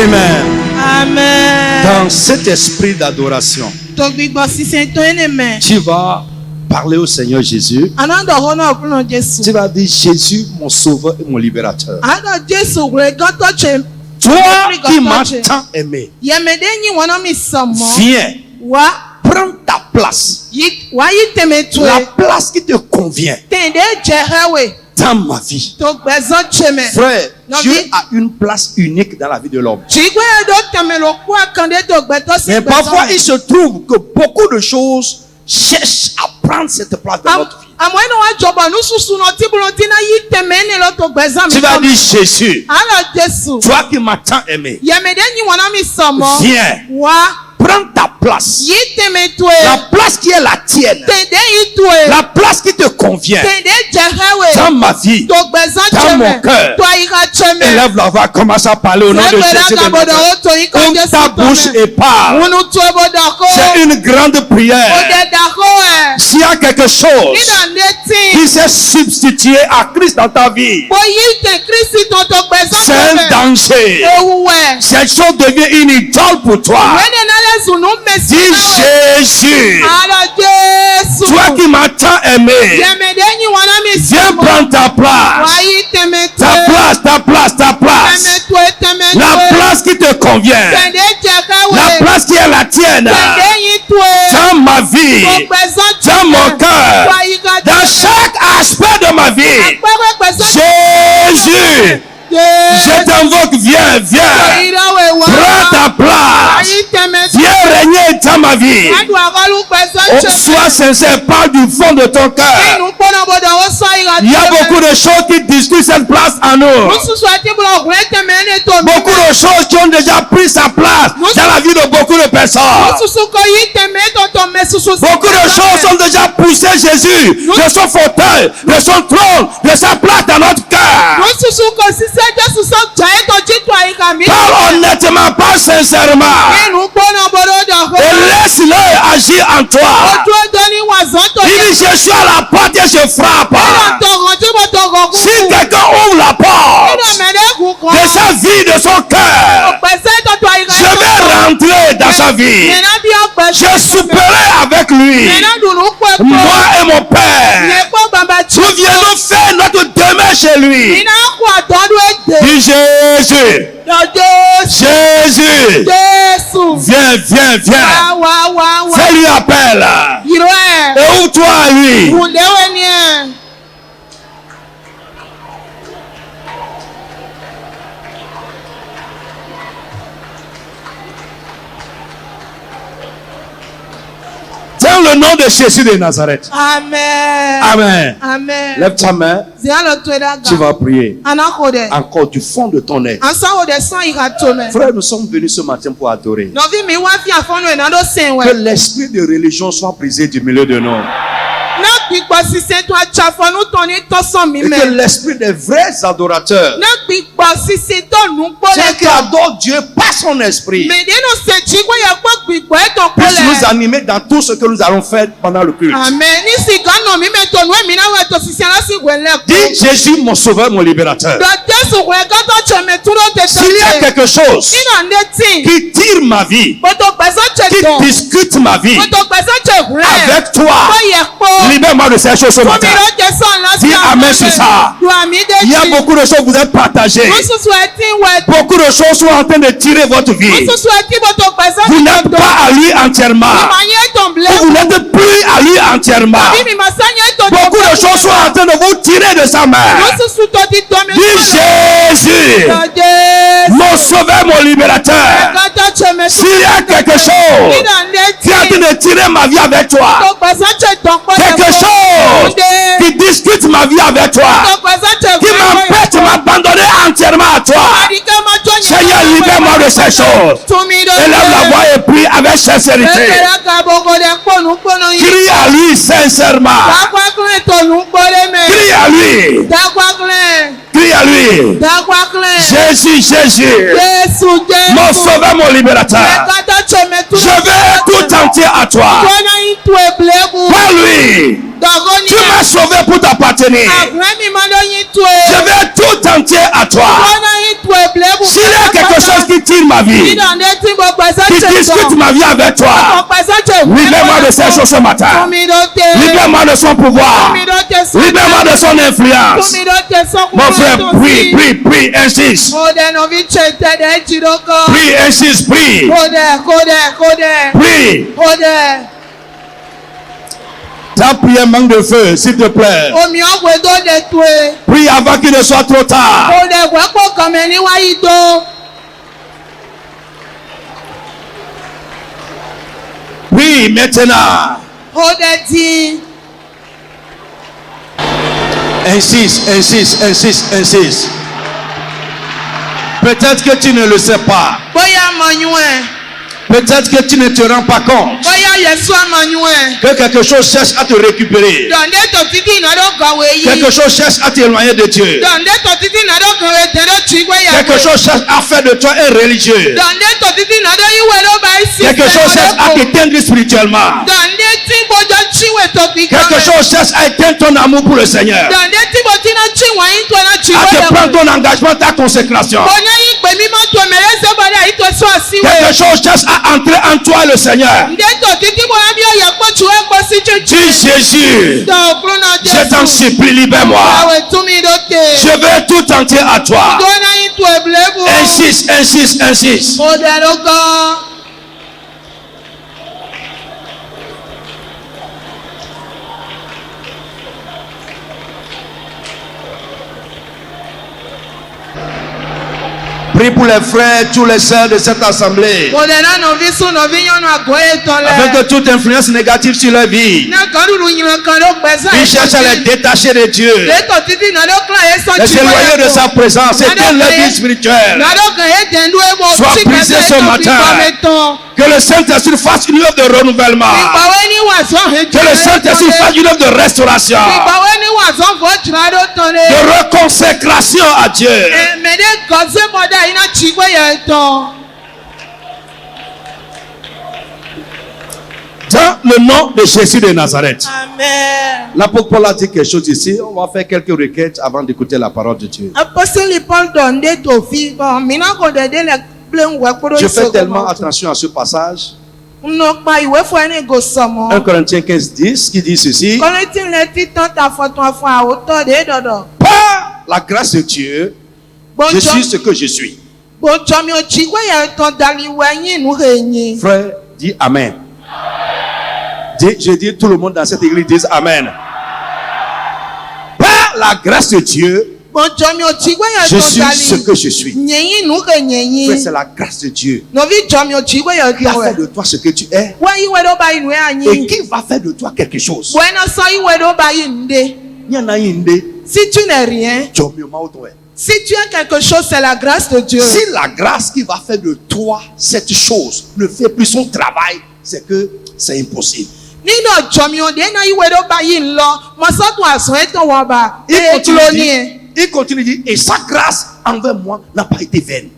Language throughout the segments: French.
Amen. Amen. Dans cet esprit d'adoration, tu vas parler au Seigneur Jésus. Tu vas dire Jésus, mon sauveur et mon libérateur. Toi qui m'as tant aimé, viens, prends ta place. La place qui te convient dans ma vie. Frère, Dieu a une place unique dans la vie de l'homme. Mais parfois, il se trouve que beaucoup de choses cherchent à prendre cette place dans notre vie. Tu vas dire Jésus, toi qui m'as tant aimé, viens, prends ta place. La place qui est la tienne. La place qui te convient dans ma vie, dans mon cœur. Élève la voix, commence à parler au nom de Jésus. Ouvre ta bouche et parle. C'est une grande prière. S'il y a quelque chose qui s'est substitué à Christ dans ta vie, c'est un danger. Cette chose devient une idole pour toi. Dis Jésus, toi qui m'as tant aimé, viens prendre ta place. Ta place. La place qui te convient. La place qui est la tienne. Dans ma vie, dans mon cœur, dans chaque aspect de ma vie. Jésus, je t'invoque, viens. Prends ta place. Viens régner dans ma vie. Sois sincère, parle du fond de ton cœur. Il y a beaucoup de choses qui discutent cette place en nous. Beaucoup de choses qui ont déjà pris sa place dans la vie de beaucoup de personnes. Beaucoup de choses ont déjà poussé Jésus de son fauteuil, de son trône, de sa place dans notre cœur. Parle honnêtement, parle sincèrement. Et laisse-le agir en toi. Il dit, je suis à la porte et je frappe. Si quelqu'un ouvre la porte de sa vie, de son cœur, je vais rentrer dans sa vie. Je souperai avec lui. Moi et mon Père, nous viendrons faire notre demeure chez lui. Dis Jésus. Jésus. Viens. Fais-lui appel. Et ouvre-toi à lui. Dans le nom de Jésus de Nazareth. Amen. Lève ta main. Tu vas prier. Encore du fond de ton être. Frère, nous sommes venus ce matin pour adorer. Que l'esprit de religion soit brisé du milieu de nous. Et que l'esprit des vrais adorateurs, ceux qui adorent Dieu par son esprit, puisse nous animer dans tout ce que nous allons faire pendant le culte. Dis Jésus, mon sauveur, mon libérateur. S'il y a quelque chose qui tire ma vie, qui discute ma vie avec toi, libère-moi de ces choses ce matin. Dis amen sur ça. Il y a beaucoup de choses que vous êtes partagées. Beaucoup de choses sont en train de tirer votre vie. Vous n'êtes pas à lui entièrement. Vous n'êtes plus à lui entièrement. Beaucoup de choses sont en train de vous tirer de sa main. Dis Jésus, mon sauveur, mon libérateur. S'il y a quelque chose qui est en train de tirer ma vie avec toi, quelque chose qui discute ma vie avec toi, qui m'empêche de m'abandonner entièrement à toi, Seigneur, libère-moi de ces choses. Élève la voix et prie avec sincérité. Crie à lui sincèrement. Crie à lui. Crie à lui. Jésus, mon sauveur, mon libérateur. Je vais tout entier à toi. Par lui. Tu m'as sauvé pour t'appartenir. Je vais tout entier à toi. S'il y a quelque chose qui tire ma ma vie, qui discute ma vie avec toi. Libère-moi de ces choses ce matin. Libère-moi de son pouvoir. Libère-moi de son influence. Mon frère, prie, insiste. Prie, insiste, prie. Prie. Ta prière manque de feu, s'il te plaît. Prie avant qu'il ne soit trop tard. Prie maintenant. Insiste. Peut-être que tu ne le sais pas. Peut-être que tu ne te rends pas compte que quelque chose cherche à te récupérer. Quelque chose cherche à t'éloigner de Dieu. Quelque chose cherche à faire de toi un religieux. Quelque chose cherche à t'éteindre spirituellement. Quelque chose cherche à éteindre ton amour pour le Seigneur. À te prendre ton engagement, ta consécration. Quelque chose cherche à entrer en toi le Seigneur. Dis Jésus, je t'en supplie, libère-moi. Je veux tout entier à toi. Insiste. Prie pour les frères, tous les sœurs de cette assemblée. Afin que toute influence négative sur leur vie, ils cherchent à les détacher de Dieu, les éloigner de sa présence, éteindre leur vie spirituelle. Sois brisé ce matin. Que le Saint-Esprit fasse une œuvre de renouvellement. Que le Saint-Esprit fasse une œuvre de restauration. De reconsécration à Dieu. Dans le nom de Jésus de Nazareth. Amen. L'apôtre Paul a dit quelque chose ici. On va faire quelques requêtes avant d'écouter la parole de Dieu. Je fais tellement attention à ce passage. 1 Corinthiens 15:10 qui dit ceci. Par la grâce de Dieu, je suis ce que je suis. Frère, dis Amen. Je dis tout le monde dans cette église dit Amen. Par la grâce de Dieu, je suis ce que je suis. Frère, c'est la grâce de Dieu qui a fait de toi ce que tu es et qui va faire de toi quelque chose. Si tu n'es rien, si tu es quelque chose, c'est la grâce de Dieu. Si la grâce qui va faire de toi cette chose ne fait plus son travail, c'est que c'est impossible. Il continue de dire, et sa grâce envers moi n'a pas été vaine.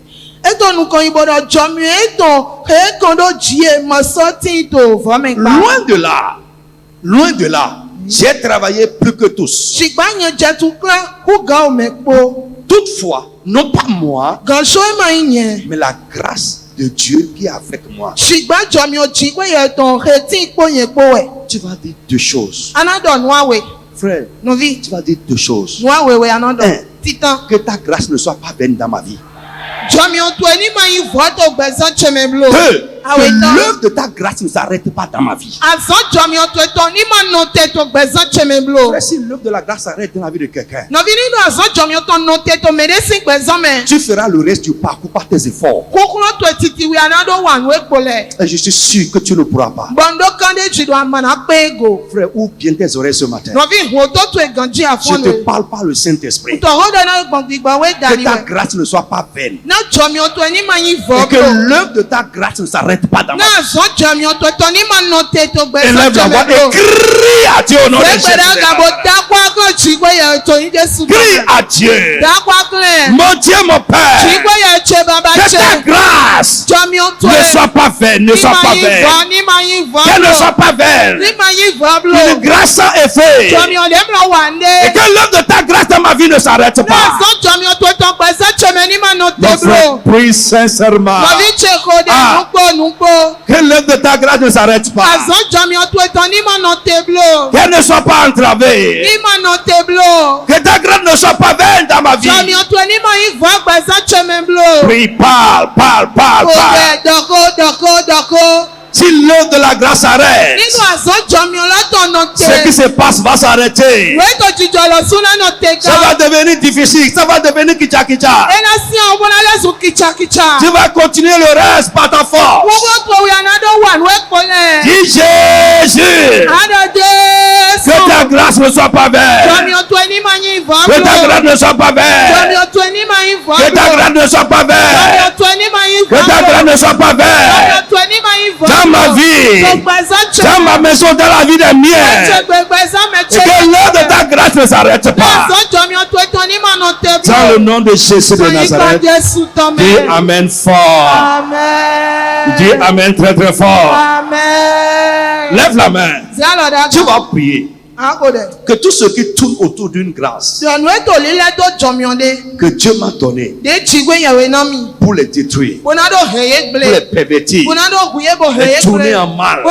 Loin de là, j'ai travaillé plus que tous. Toutefois, non pas moi, mais la grâce de Dieu qui est avec moi. Tu vas dire deux choses. Frère, tu vas dire deux choses. Un, que ta grâce ne soit pas vaine dans ma vie. Deux, que l'œuvre de ta grâce ne s'arrête pas dans ma vie. Frère, si l'œuvre de la grâce s'arrête dans la vie de quelqu'un, tu feras le reste du parcours par tes efforts. Et je suis sûr que tu ne pourras pas. Frère, ouvre bien tes oreilles ce matin. Je te parle par le Saint-Esprit. Que ta grâce ne soit pas vaine. Et que l'œuvre de ta grâce ne s'arrête pas dans ma vie. Élève la voix et crie à Dieu au nom de Jésus. Crie à Dieu. Mon Dieu, mon Père. Que ta grâce ne soit pas vaine. Ne soit pas vaine. Qu'elle ne soit pas vaine. Une grâce sans effet. Et que l'œuvre de ta grâce dans ma vie ne s'arrête pas. Prie sincèrement. Que l'œuvre de ta grâce ne s'arrête pas. Qu'elle ne soit pas entravée. Que ta grâce ne soit pas vaine dans ma vie. Prie, parle. Si l'œuvre de la grâce s'arrête, ce qui se passe va s'arrêter. Ça va devenir difficile, ça va devenir kicha-kicha. Tu vas continuer le reste par ta force. Dis Jésus, que ta grâce ne soit pas vaine. Que ta grâce ne soit pas vaine. Que ta grâce ne soit pas vaine. Que ta grâce ne soit pas vaine. Dans ma vie, dans ma maison, dans la vie des miens, et que l'heure de ta grâce ne s'arrête pas. Dans le nom de Jésus de Nazareth, dis Amen fort. Amen. Dis Amen très très fort. Amen. Lève la main. Tu vas prier. Que tout ce qui tourne autour d'une grâce que Dieu m'a donné pour les détruire, pour les pervertir et tourner en mal,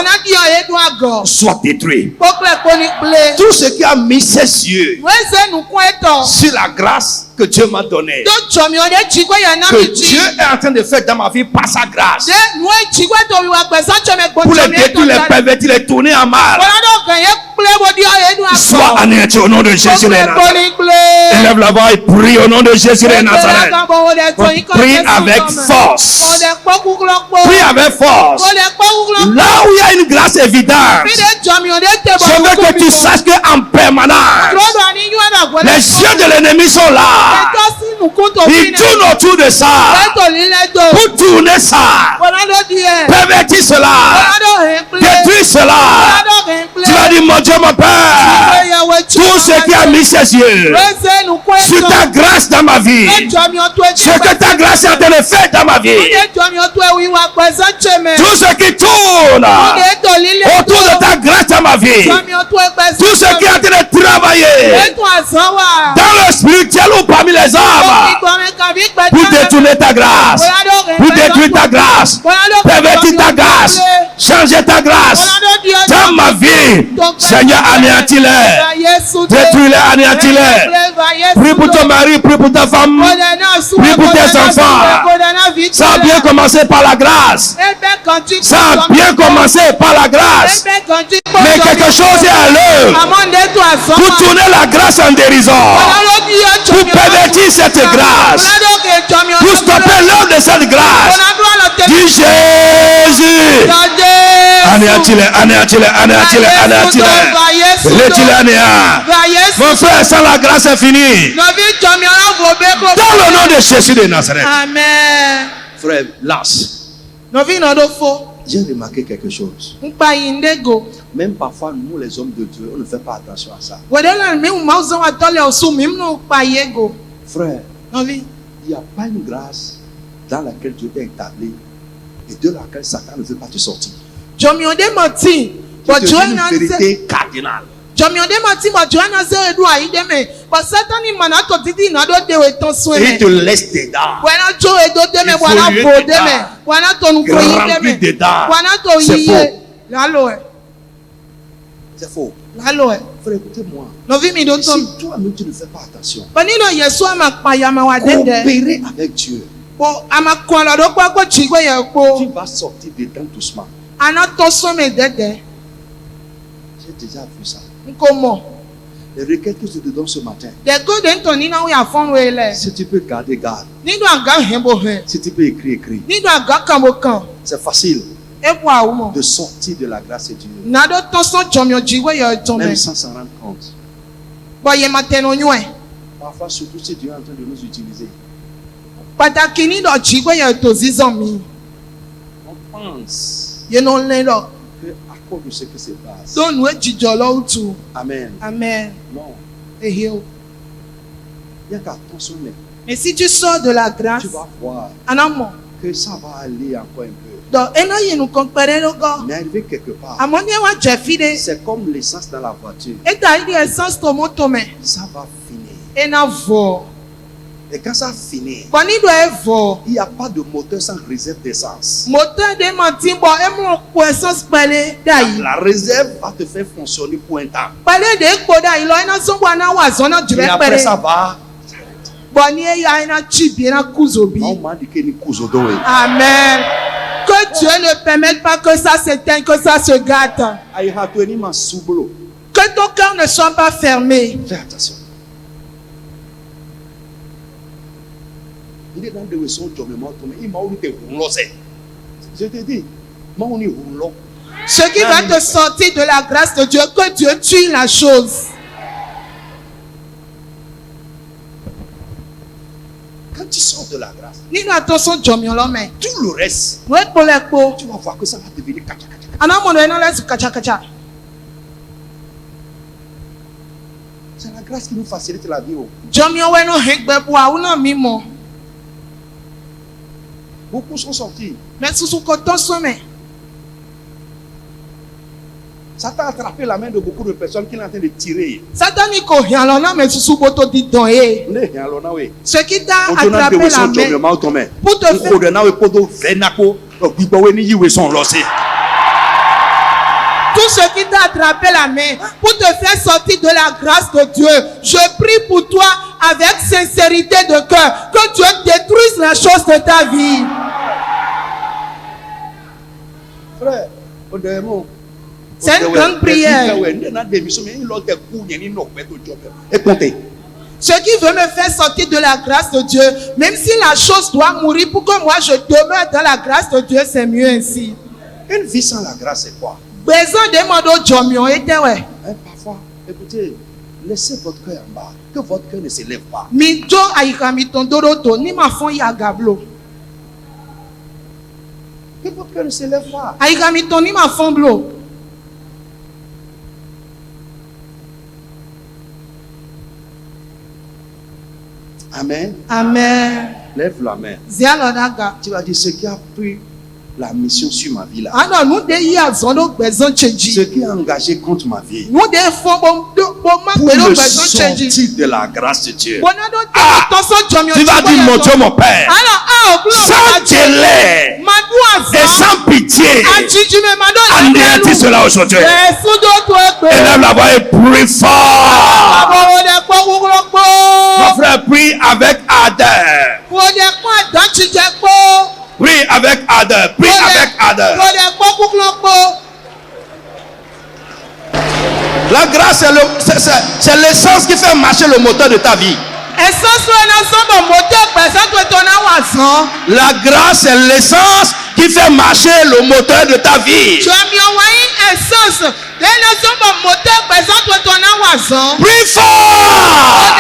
soit détruit. Tout ce qui a mis ses yeux sur la grâce que Dieu m'a donnée, que Dieu est en train de faire dans ma vie par sa grâce, pour les détruire, les pervertir, les tourner en mal, soit anéanti au nom de Jésus de Nazareth. Élève la voix et prie au nom de Jésus de Nazareth. Prie avec force. Prie avec force. Là où il y a une grâce évidente, je veux que tu saches qu'en permanence, les yeux de l'ennemi sont là. Ils tournent autour de ça pour tourner ça, pervertir cela, détruire cela. Tu vas dire, mon Dieu, mon Père, tout ce qui a mis ses yeux sur ta grâce dans ma vie, ce que ta grâce est en train de faire dans ma vie, tout ce qui tourne autour de ta grâce dans ma vie, tout ce qui est en train de travailler dans le spirituel ou parmi les hommes pour détourner ta grâce, pour détruire ta grâce, pervertir ta grâce, changer ta grâce dans ma vie. Seigneur, anéantis-les, détruis-les, anéantis-les. Prie pour ton mari, prie pour ta femme, prie pour tes enfants. Ça a bien commencé par la grâce. Ça a bien commencé par la grâce. Mais quelque chose est à l'œuvre pour tourner la grâce en dérision, pour pervertir cette grâce, pour stopper l'œuvre de cette grâce. Dis Jésus, anéantis-les, anéantis-les, anéantis-les, anéantis-les. Retire-les anéant. Mon frère, sans la grâce est finie. Dans le nom de Jésus de Nazareth. Amen. Frère, lâche. J'ai remarqué quelque chose. Même parfois, nous les hommes de Dieu, on ne fait pas attention à ça. Frère, il n'y a pas une grâce dans laquelle Dieu est établi et de laquelle Satan ne veut pas te sortir. C'est une vérité cardinale. Il te laisse dedans. Rempli dedans. C'est faux. C'est faux. Frère, écoutez-moi. Si toi-même tu ne fais pas attention, coopérer avec Dieu, tu vas sortir dedans doucement. J'ai déjà vu ça. Les requêtes que je te donne ce matin, si tu peux garder, garde. Si tu peux écrire, écris. C'est facile de sortir de la grâce de Dieu, même sans s'en rendre compte. Parfois, surtout si Dieu est en train de nous utiliser, on pense que à cause de ce qui se passe. Amen. Amen. Non. Il y a qu'à consommer. Mais si tu sors de la grâce, tu vas voir que ça va aller encore un peu. Mais arrivé quelque part, c'est comme l'essence dans la voiture. Ça va finir. Et quand ça finit, il n'y a pas de moteur sans réserve d'essence. La réserve va te faire fonctionner pour un temps. Et après ça va. Amen. Que Dieu ne permette pas que ça s'éteigne, que ça se gâte. Que ton cœur ne soit pas fermé. Fais attention. Je te dis, ce qui va te sortir de la grâce de Dieu, que Dieu tue la chose. Quand tu sors de la grâce, tout le reste, tu vas voir que ça va devenir kacha. C'est la grâce qui nous facilite la vie. Beaucoup sont sortis. Satan a attrapé la main de beaucoup de personnes qui sont en train de tirer. Ce qui t'a attrapé la main pour te faire... Tout ce qui t'a attrapé la main pour te faire sortir de la grâce de Dieu, je prie pour toi avec sincérité de cœur que Dieu détruise la chose de ta vie. Frère, c'est une grande prière. Ce qui veut me faire sortir de la grâce de Dieu, même si la chose doit mourir pour que moi je demeure dans la grâce de Dieu, c'est mieux ainsi. Une vie sans la grâce, c'est quoi? Parfois, écoutez, laissez votre cœur en bas, que votre cœur ne s'élève pas. Que votre cœur ne s'élève pas. Amen. Amen. Lève la main. Tu vas dire ce qui a pris la mission sur ma vie là. Ce qui a engagé contre ma vie. Pour le sortir de la grâce de Dieu. Tu vas dire mon Dieu, mon Père, sans délai et sans pitié, anéantis cela aujourd'hui. Élève la voix et prie fort. Mon frère, prie avec ardeur. Prie avec ardeur. Prie avec ardeur. La grâce, c'est l'essence qui fait marcher le moteur de ta vie. La grâce, c'est l'essence qui fait marcher le moteur de ta vie. Prie fort.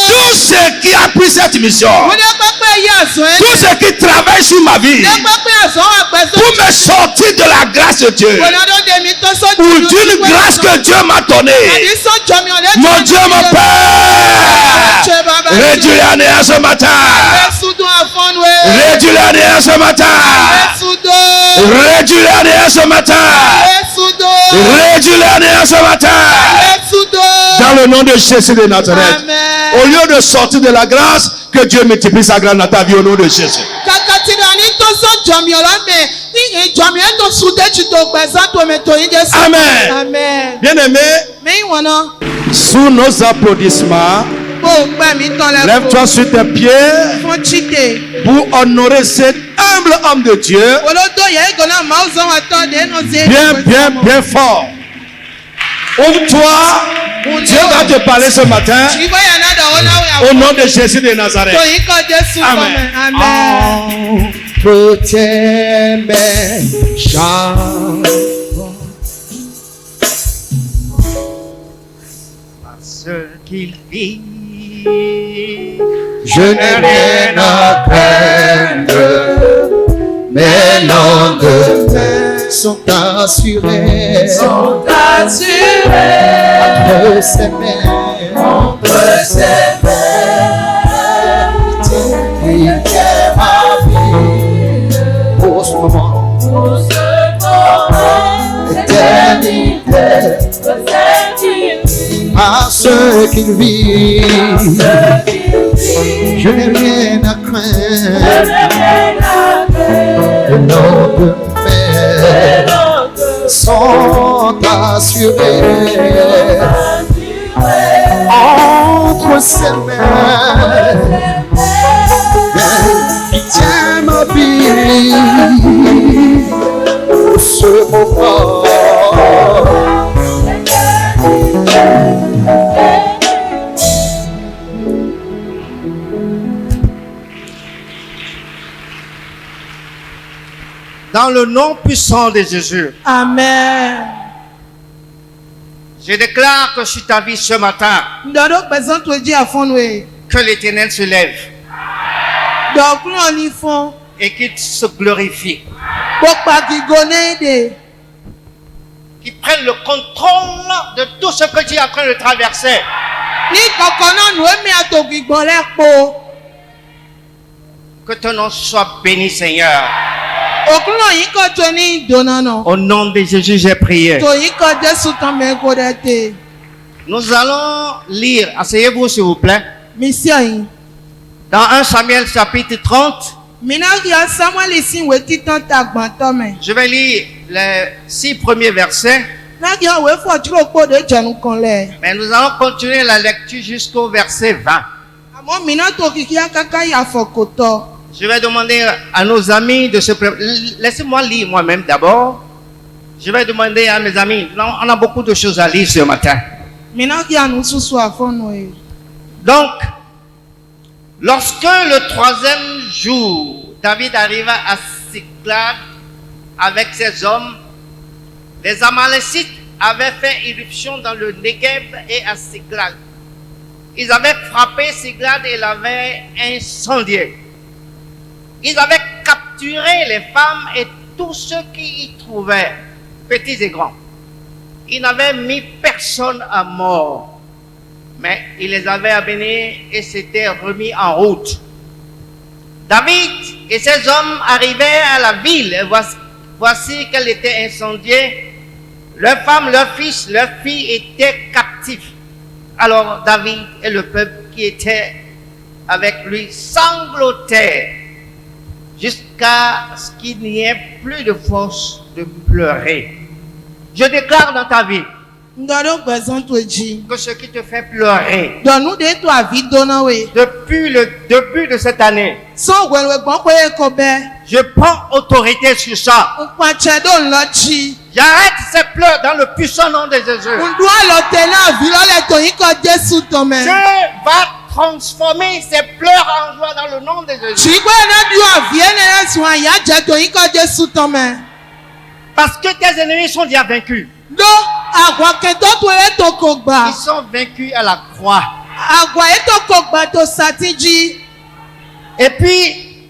Tout ce qui a pris cette mission, tout ce qui travaille sur ma vie pour me sortir de la grâce de Dieu ou d'une grâce que Dieu m'a donnée, mon Dieu, mon Père, réduis la néant ce matin. Réduis la néant ce matin. Réduis la néant ce matin. Réduis la néant ce matin. Dans le nom de Jésus de Nazareth. Au lieu de sortir de la grâce, que Dieu multiplie sa grâce dans ta vie au nom de Jésus. Amen. Amen. Bien-aimé, sous nos applaudissements, lève-toi sur tes pieds pour honorer cet humble homme de Dieu. Bien fort. Ouvre-toi. Dieu va te parler ce matin. Au nom de Jésus de Nazareth. Amen. Entre tes mains, parce qu'il vit, je n'ai rien à craindre. Mes lendemains sont assurés. Entre ses mains, il est ma vie. Pour ce moment, éternité, à ceux qui vivent, Je n'ai rien à craindre. Le nom de mer sont assurés entre ses mains. Il tient ma vie pour ce moment. Dans le nom puissant de Jésus. Amen. Je déclare que sur ta vie ce matin, que l'Éternel se lève et qu'il se glorifie. Qu'il prenne le contrôle de tout ce que tu es en train de traverser. Que ton nom soit béni, Seigneur. Au nom de Jésus, j'ai prié. Nous allons lire, asseyez-vous s'il vous plaît, dans 1 Samuel chapitre 30. Je vais lire les 6 premiers versets. Mais nous allons continuer la lecture jusqu'au verset 20. Je vais demander à nos amis de se préparer. Laissez-moi lire moi-même d'abord. Je vais demander à mes amis. On a beaucoup de choses à lire ce matin. Donc, lorsque le 3e jour, David arriva à Siklag avec ses hommes, les Amalécites avaient fait irruption dans le Negev et à Siklag. Ils avaient frappé Siklag et l'avaient incendié. Ils avaient capturé les femmes et tous ceux qui y trouvaient, petits et grands. Ils n'avaient mis personne à mort, mais ils les avaient amenés et s'étaient remis en route. David et ses hommes arrivaient à la ville et voici qu'elle était incendiée. Leurs femmes, leurs fils, leurs filles étaient captifs. Alors David et le peuple qui était avec lui sanglotaient jusqu'à ce qu'il n'y ait plus de force de pleurer. Je déclare dans ta vie que ce qui te fait pleurer depuis le début de cette année, je prends autorité sur ça. J'arrête ces pleurs dans le puissant nom de Jésus. Dieu va transformer ces pleurs en joie dans le nom de Jésus. Parce que tes ennemis sont déjà vaincus. Ils sont vaincus à la croix. Et puis,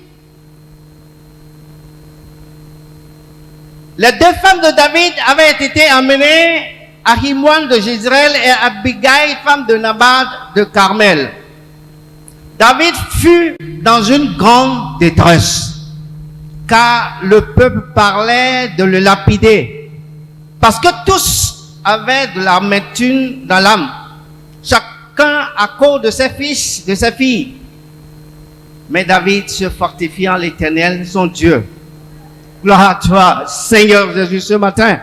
les 2 femmes de David avaient été emmenées, Ahimoine de Jezreel et Abigail, femme de Nabal de Carmel. David fut dans une grande détresse, car le peuple parlait de le lapider, parce que tous avaient de l'amertume dans l'âme, chacun à cause de ses fils, de ses filles. Mais David se fortifie en l'Éternel, son Dieu. Gloire à toi, Seigneur Jésus, ce matin.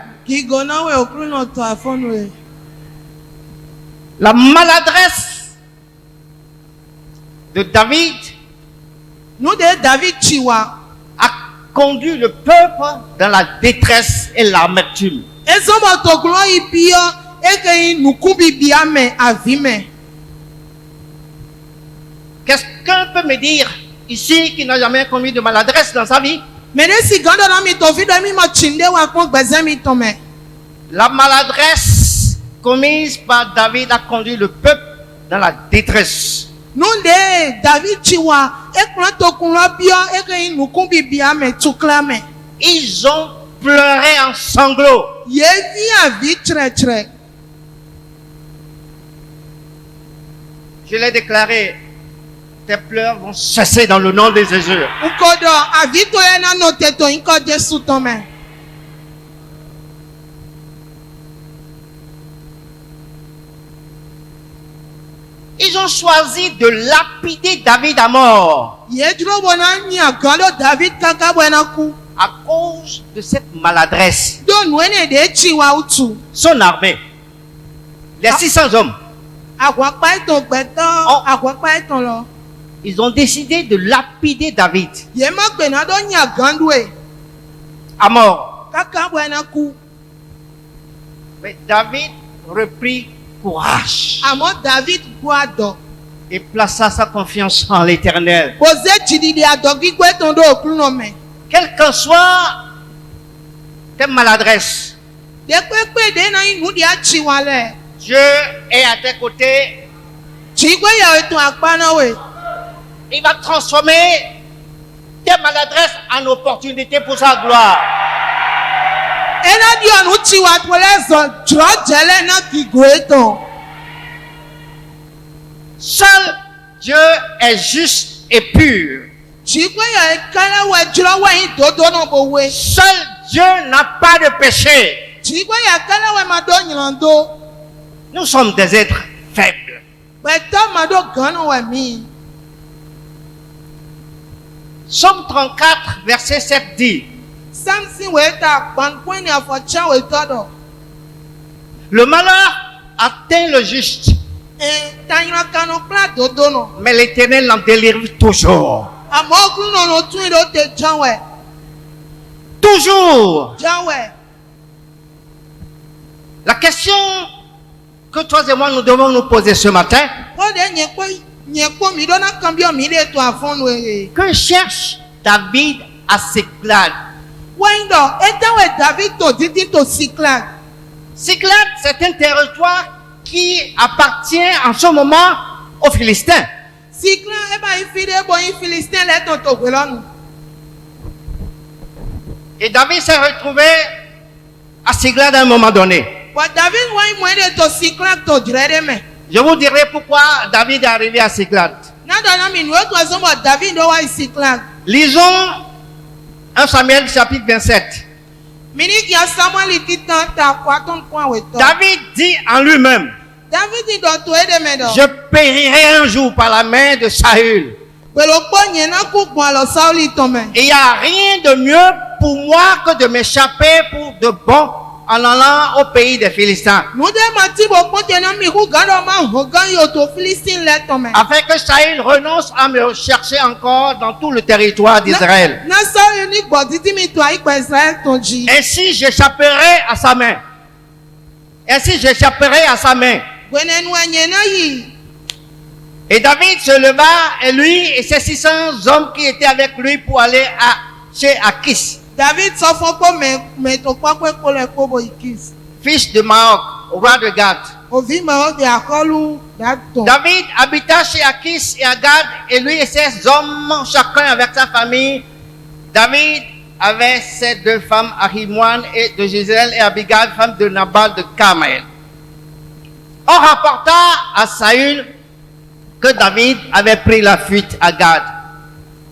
La maladresse de David a conduit le peuple dans la détresse et l'amertume. Quelqu'un peut me dire ici qui n'a jamais commis de maladresse dans sa vie? La maladresse commise par David a conduit le peuple dans la détresse. Ils ont pleuré en sanglots. Je l'ai déclaré, tes pleurs vont cesser dans le nom de Jésus. Ils ont choisi de lapider David à mort à cause de cette maladresse. Son armée, les 600 hommes, ils ont décidé de lapider David à mort. Mais David reprit courage et plaça sa confiance en l'Éternel. Quelle que soit tes maladresses, Dieu est à tes côtés. Il va transformer tes maladresses en opportunités pour sa gloire. Seul Dieu est juste et pur. Seul Dieu n'a pas de péché. Nous sommes des êtres faibles. Somme 34, verset 7 dit: le malheur atteint le juste, mais l'Éternel l'en délivre toujours. Toujours. La question que toi et moi nous devons nous poser ce matin: que cherche David à Siklag? Siklag, c'est un territoire qui appartient en ce moment aux Philistins. Et David s'est retrouvé à Siklag à un moment donné. Je vous dirai pourquoi David est arrivé à Siklag. Lisons 1 Samuel chapitre 27. David dit en lui-même: je périrai un jour par la main de Saül. Et il n'y a rien de mieux pour moi que de m'échapper pour de bon en allant au pays des Philistins, afin que Saül renonce à me chercher encore dans tout le territoire d'Israël. Ainsi j'échapperai à sa main. Et David se leva, et lui et ses 600 hommes qui étaient avec lui, pour aller chez Achis, fils de Maoc, roi de Gad. David habita chez Achis et à Gad, et lui et ses hommes, chacun avec sa famille. David avait ses 2 femmes, Ahimoine et de Gisèle, et Abigail, femme de Nabal de Carmel. On rapporta à Saül que David avait pris la fuite à Gad,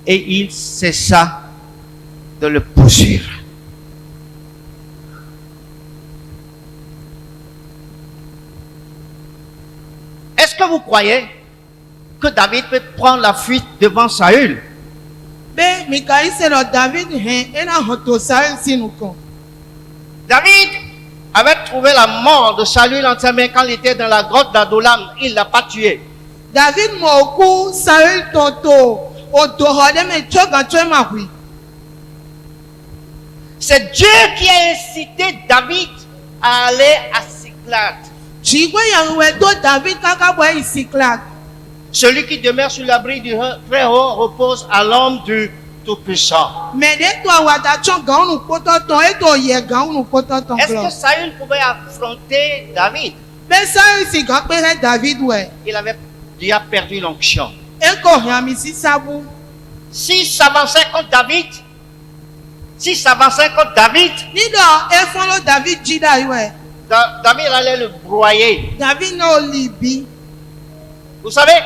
et il cessa de le poursuivre. Est-ce que vous croyez que David peut prendre la fuite devant Saül? David avait trouvé la mort de Saül en sa main quand il était dans la grotte d'Adolam. Il ne l'a pas tué. C'est Dieu qui a incité David à aller à Siklag. Celui qui demeure sur l'abri du très haut repose à l'ombre du Tout-Puissant. Est-ce que Saül pouvait affronter David? Il avait déjà perdu l'onction. S'il s'avançait contre David, David allait le broyer. Vous savez,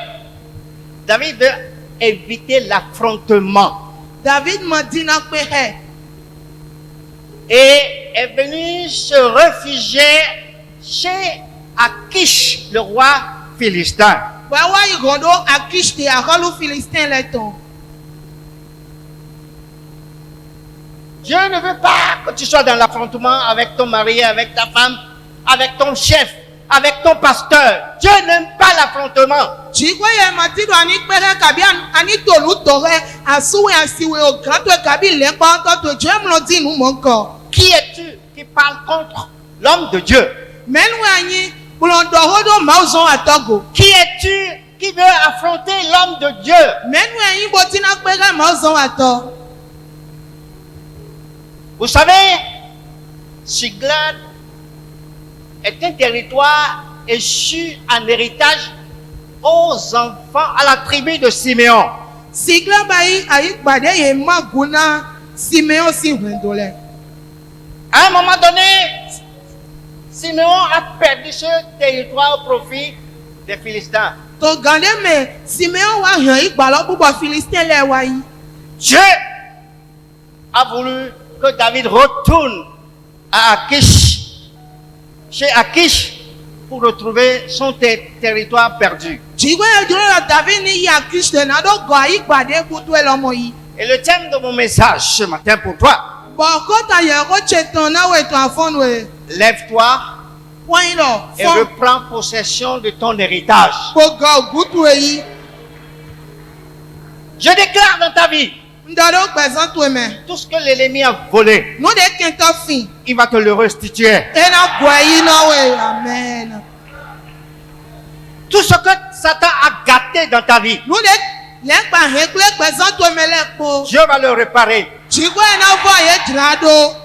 David veut éviter l'affrontement. Et est venu se réfugier chez Achis, le roi philistin. Wa igondo Akish te akolu Philistin leton. Dieu ne veut pas que tu sois dans l'affrontement avec ton mari, avec ta femme, avec ton chef, avec ton pasteur. Dieu n'aime pas l'affrontement. Chikwe ye matido ani pere kabi ani tolu tore asuwe asiwe o grato kabi lepo to Dieu me dit nous mon corps. Qui es-tu qui parle contre l'homme de Dieu? Menwe ani bulondo hodo mauzon atogo. Qui es-tu qui veut affronter l'homme de Dieu? Menwe ani botina pere mauzon ato. Vous savez, Siglag est un territoire échu en héritage aux enfants, à la tribu de Siméon. Siglag bayi ayi bade ye maguna Siméon si wendole. À un moment donné, Siméon a perdu ce territoire au profit des Philistins. To gande me Siméon wa han igbalo bubo Philistin le wayi. Dieu a voulu que David retourne à Akish, chez Akish, pour retrouver son territoire perdu. Chikwe ye duro David ni Akish de na do go ayi bade butu elomo yi. Et le thème de mon message ce matin pour toi, Bokota ye ko cheton na we to afon we. lève-toi Point lo. et reprends possession de ton héritage. Bogo butu yi. Je déclare dans ta vie, Ndado gbezan to me. tout ce que l'ennemi a volé, No de kento fin. il va te le restituer. Ena gwayi na we. Amen. Tout ce que Satan a gâté dans ta vie, No de lekpa hekle gbezan to me lekpo. Dieu va le réparer. Chikwe na vo ye drado.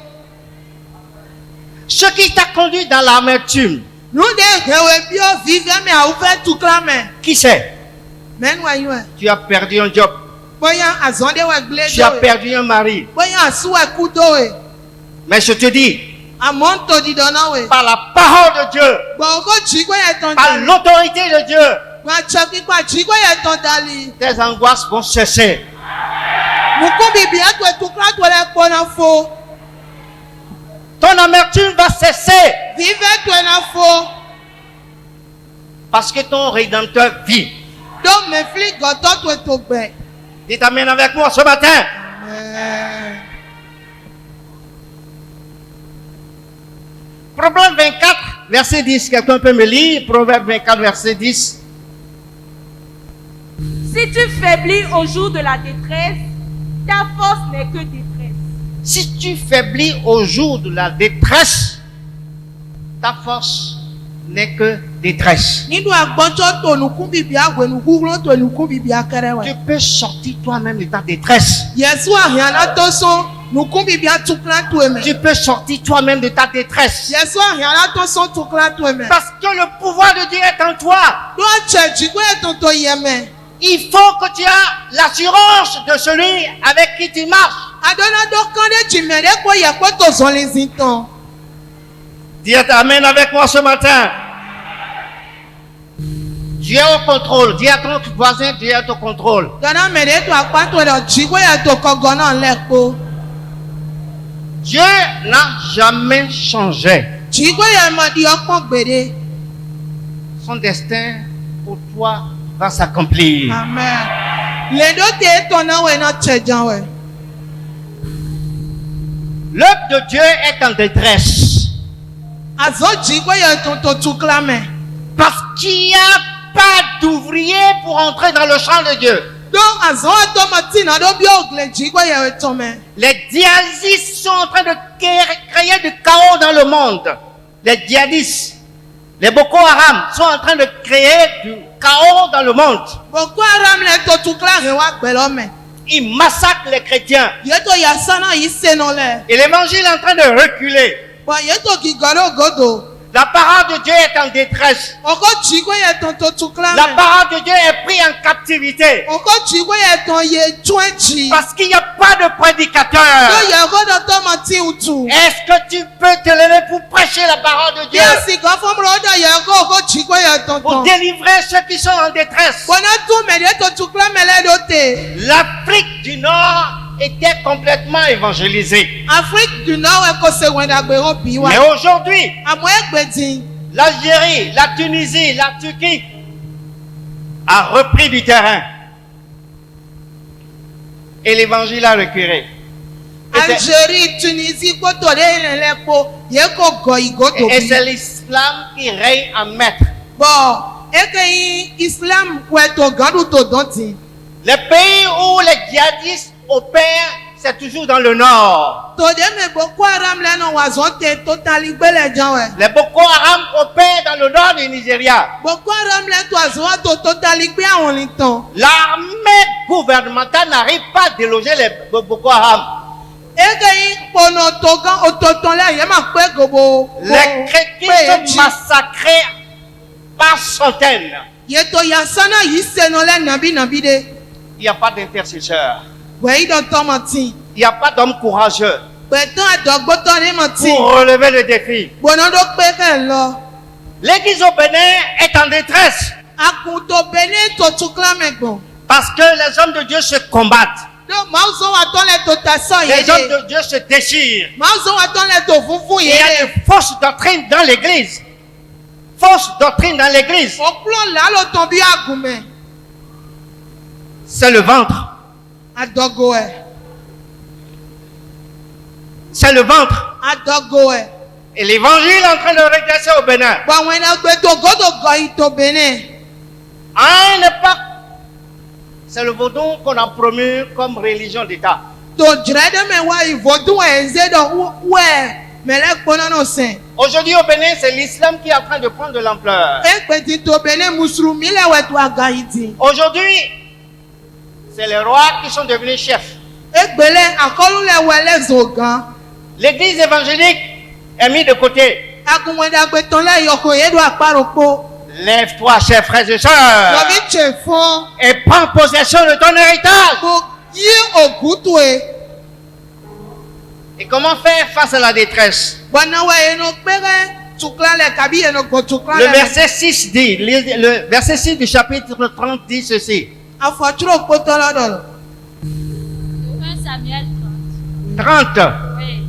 Ce qui t'a conduit dans l'amertume, No de hewe bio vive me a ouvert tout clame. qui sait? Men wa yue. Tu as perdu un job, Boya azonde we gle tu as do. perdu un mari. Boya asuwa kudo we. Mais je te dis, Amonto di dona we. par la parole de Dieu, Boko chikwe ye ton par dali. l'autorité de Dieu, Wa chaki kwa chikwe ye ton dali. tes angoisses vont cesser. Mukumbi bi atwe tukla to le kpona fo. Ton amertume va cesser Vive to na fo. parce que ton Rédempteur vit. Donc me fli goto to to gbe. Dites Amen avec moi ce matin. Amen. Proverbe 24, verset 10. Quelqu'un peut me lire? Proverbe 24, verset 10. Si tu faiblis au jour de la détresse, ta force n'est que détresse. Si tu faiblis au jour de la détresse, ta force n'est que détresse. Nínú agbọ́njọ́ tó nukun bíbí àwẹ̀ nukúrú tó nukun bíbí akẹrẹ Tu wẹ̀. peux sortir toi-même de ta détresse. Yẹ̀sù àhìànà tó sún nukun bíbí àtúkúlá tó ẹ̀mẹ̀. Tu peux sortir toi-même de ta détresse. Yẹ̀sù àhìànà tó sún túkúlá tó ẹ̀mẹ̀. Parce que le pouvoir de Dieu est en toi. Ló àtsẹ̀ jìgbó ètò tó yẹmẹ̀. Il faut que tu aies l'assurance de celui avec qui tu marches. Adonado kọ́ndé jìmẹ̀rẹ́ kó yẹ kó tó zọ́n lé zin tán. Dis Amen avec moi ce matin. Dieu est au contrôle. Dis à ton voisin, Dieu est au contrôle. Gana mẹ̀rẹ́ tó àpántó rẹ̀ jìgbó yẹ tó kọ́gọ́ náà lẹ́kọ́. Dieu n'a jamais changé. Jìgbó yẹ mọ̀ di ọpọ́n gbèrè. Son destin pour toi va s'accomplir. Amen. Lèdó tẹ̀ tó náà wẹ̀ náà tsẹ̀ jan wẹ̀. L'œuvre de Dieu est en détresse. Àzọ́ jìgbó yẹ tó tó túkúlá mẹ́. Parce qu'il n'y a pas d'ouvrier pour entrer dans le champ de Dieu. Donc, àzọ́ àtọ́mọtì náà ló bí ògùlẹ̀ jìgbó yẹ tó mẹ́. Les djihadistes sont en train de créer du chaos dans le monde. Les djihadistes, les Boko Haram sont en train de créer du chaos dans le monde. Boko Haram lè tó túkúlá rẹ̀ wá gbẹ̀lọ́ mẹ́. Ils massacrent les chrétiens. Yẹ tó yasá náà yìí sẹ́nu lẹ̀. Et l'évangile est en train de reculer. Bon, yẹ tó gìgọ́dọ̀ gòdò. La parole de Dieu est en détresse. Ọkọ̀ jìgbó yẹ tó tó túkúlá La mẹ́. parole de Dieu est prise en captivité. Ọkọ̀ jìgbó yẹ tó yẹ tún jì. Parce qu'il n'y a pas de Tó prédicateur. yẹ gòdò tọ́mọtì ùtù. Est-ce que tu peux te lever pour prêcher la parole de Dieu? Yẹ sì gan fún mi lọ́dọ̀ yẹ kó ọkọ̀ jìgbó yẹ tó Pour tán. délivrer ceux qui sont en détresse. Bọ̀nà tún mẹ̀rẹ́ tó túkúlá mẹ́lẹ́ ló tè. L'Afrique du Nord était complètement évangélisée. Afrique du Nord wẹ̀ kó se wẹ̀dàgbẹ̀rọ̀ bí wa. Mais aujourd'hui, Àmọ́ ẹgbẹ̀ dín. l'Algérie, la Tunisie, la Turquie, a repris du terrain. Et l'évangile a reculé. Algérie, Tunisie, Et c'est l'islam qui règne en maître. Bon, et que l'islam Les pays où les djihadistes opèrent, c'est toujours dans le nord. Les Boko Haram opèrent dans le nord du Nigeria. L'armée gouvernementale n'arrive pas à déloger les Boko Haram. Les chrétiens sont massacrés par centaines. Il n'y a pas d'intercesseur. Il n'y a pas d'homme courageux pour relever le défi. L'église au Bénin est en détresse parce que les hommes de Dieu se combattent. Les hommes de Dieu se déchirent. Il y a des fausses doctrines dans l'église. Fausses doctrines dans l'église. C'est le ventre. C'est le ventre. Et l'évangile est en train de régresser au Bénin. À une époque, c'est le vaudou qu'on a promu comme religion d'État. Aujourd'hui au Bénin, c'est l'islam qui est en train de prendre de l'ampleur. Aujourd'hui, c'est les rois qui sont devenus chefs. L'église évangélique est mise de côté. Lève-toi, chers frères et sœurs, et prends possession de ton héritage. Et comment faire face à la détresse? Le verset 6 dit, le verset 6 du chapitre 30 dit ceci. 1 Samuel 30. 30. Oui.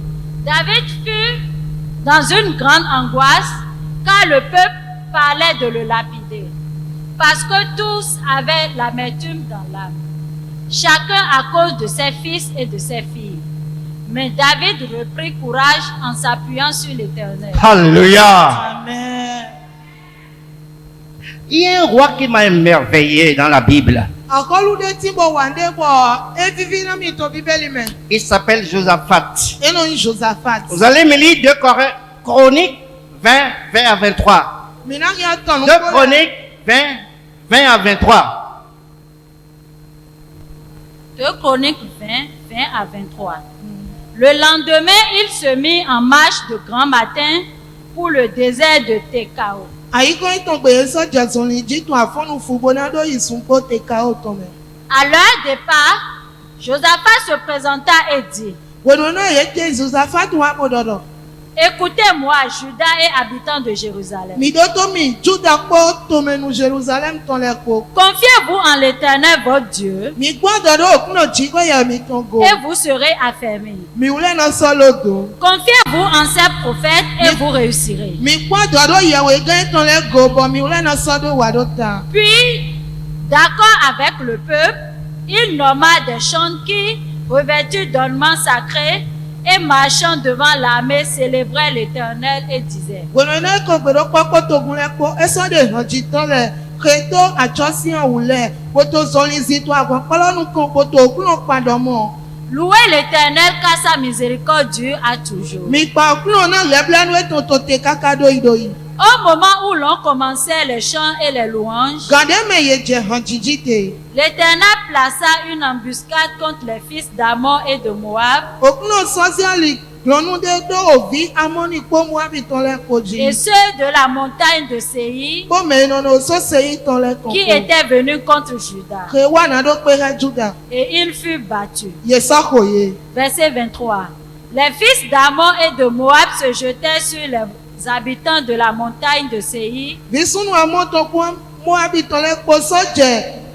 David fut dans une grande angoisse car le peuple parlait de le lapider, parce que tous avaient l'amertume dans l'âme, chacun à cause de ses fils et de ses filles. Mais David reprit courage en s'appuyant sur l'Éternel. Alléluia. Amen. Il y a un roi qui m'a émerveillé dans la Bible. Il s'appelle Josaphat. Vous allez me lire 2 Chroniques 20 à 23. 2 Chroniques 20 à 23. 2 Chroniques 20 à 23. Le lendemain, il se mit en marche de grand matin pour le désert de Tekao. À leur départ, Josaphat se présenta et dit: Écoutez-moi, Juda et habitants de Jérusalem. Confiez-vous en l'Éternel votre Dieu et vous serez affermis. Confiez-vous en ses prophètes et vous réussirez. Puis, d'accord avec le peuple, il nomma des chants qui, revêtus d'ornements sacrés, et marchant devant l'armée, célébrait l'Éternel et disait: Louez l'Éternel car sa miséricorde dure à toujours. Au moment où l'on commençait les chants et les louanges, l'Éternel plaça une embuscade contre les fils d'Ammon et de Moab, et ceux de la montagne de Séir qui étaient venus contre Juda. Et il fut battu. Verset 23. Les fils d'Ammon et de Moab se jetaient sur les habitants de la montagne de Séir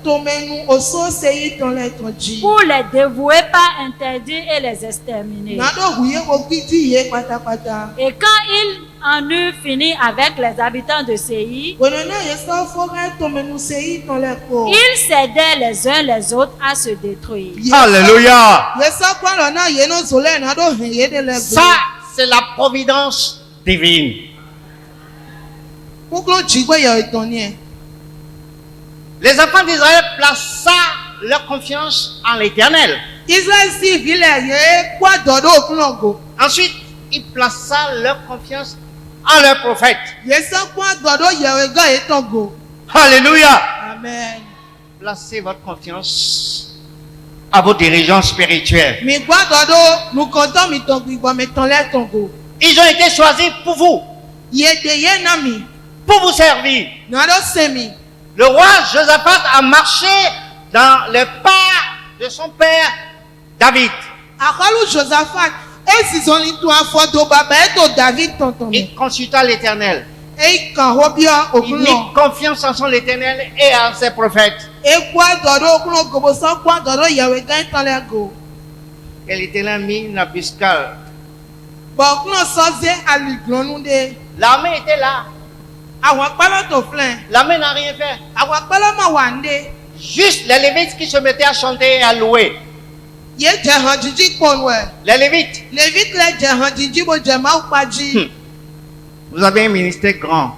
tomenu au saut séi dans les tonji. pour les dévouer, pas interdire et les exterminer. Nado huye okiti ye pata pata. Et quand il en eut fini avec les habitants de Séi, Bonona yesa forêt tomenu séi dans les cours. ils s'aidaient les uns les autres à se détruire. Alléluia. Yesa kwa lona yeno zole nado heye de les. Ça, c'est la providence divine. Kuklo jigwe ya etonye. Les enfants d'Israël plaça leur confiance en l'Éternel. Israël si vile ye kwa dodo okunogo. Ensuite, ils plaça leur confiance en leur prophète. Yesa kwa dodo yewega etongo. Alléluia. Amen. Placez votre confiance à vos dirigeants spirituels. Mi kwa dodo nous comptons mi tongo igba mi tonle tongo. Ils ont été choisis pour vous, Yede ye nami. pour vous servir. Nado semi. Le roi Josaphat a marché dans les pas de son père David. Akalu Josaphat. Esizoni to afodo baba eto David tonton. Il consulta l'Éternel. E kan hobia Il okuno. mit confiance en son Éternel et en ses prophètes. E kwa dodo okuno gobo so kwa dodo yewega etonle go. Et l'Éternel mit une embuscade. Bon okuno soze aliglonu de. L'armée était là. Àwọn palo to flen. L'armée n'a rien fait. Àwọn palo ma wande. Juste les Lévites qui se mettaient à chanter et à louer. Ye jahan jiji ponwe. Les Lévites, Levite le jahan jiji bo jama upaji. vous avez un ministère grand,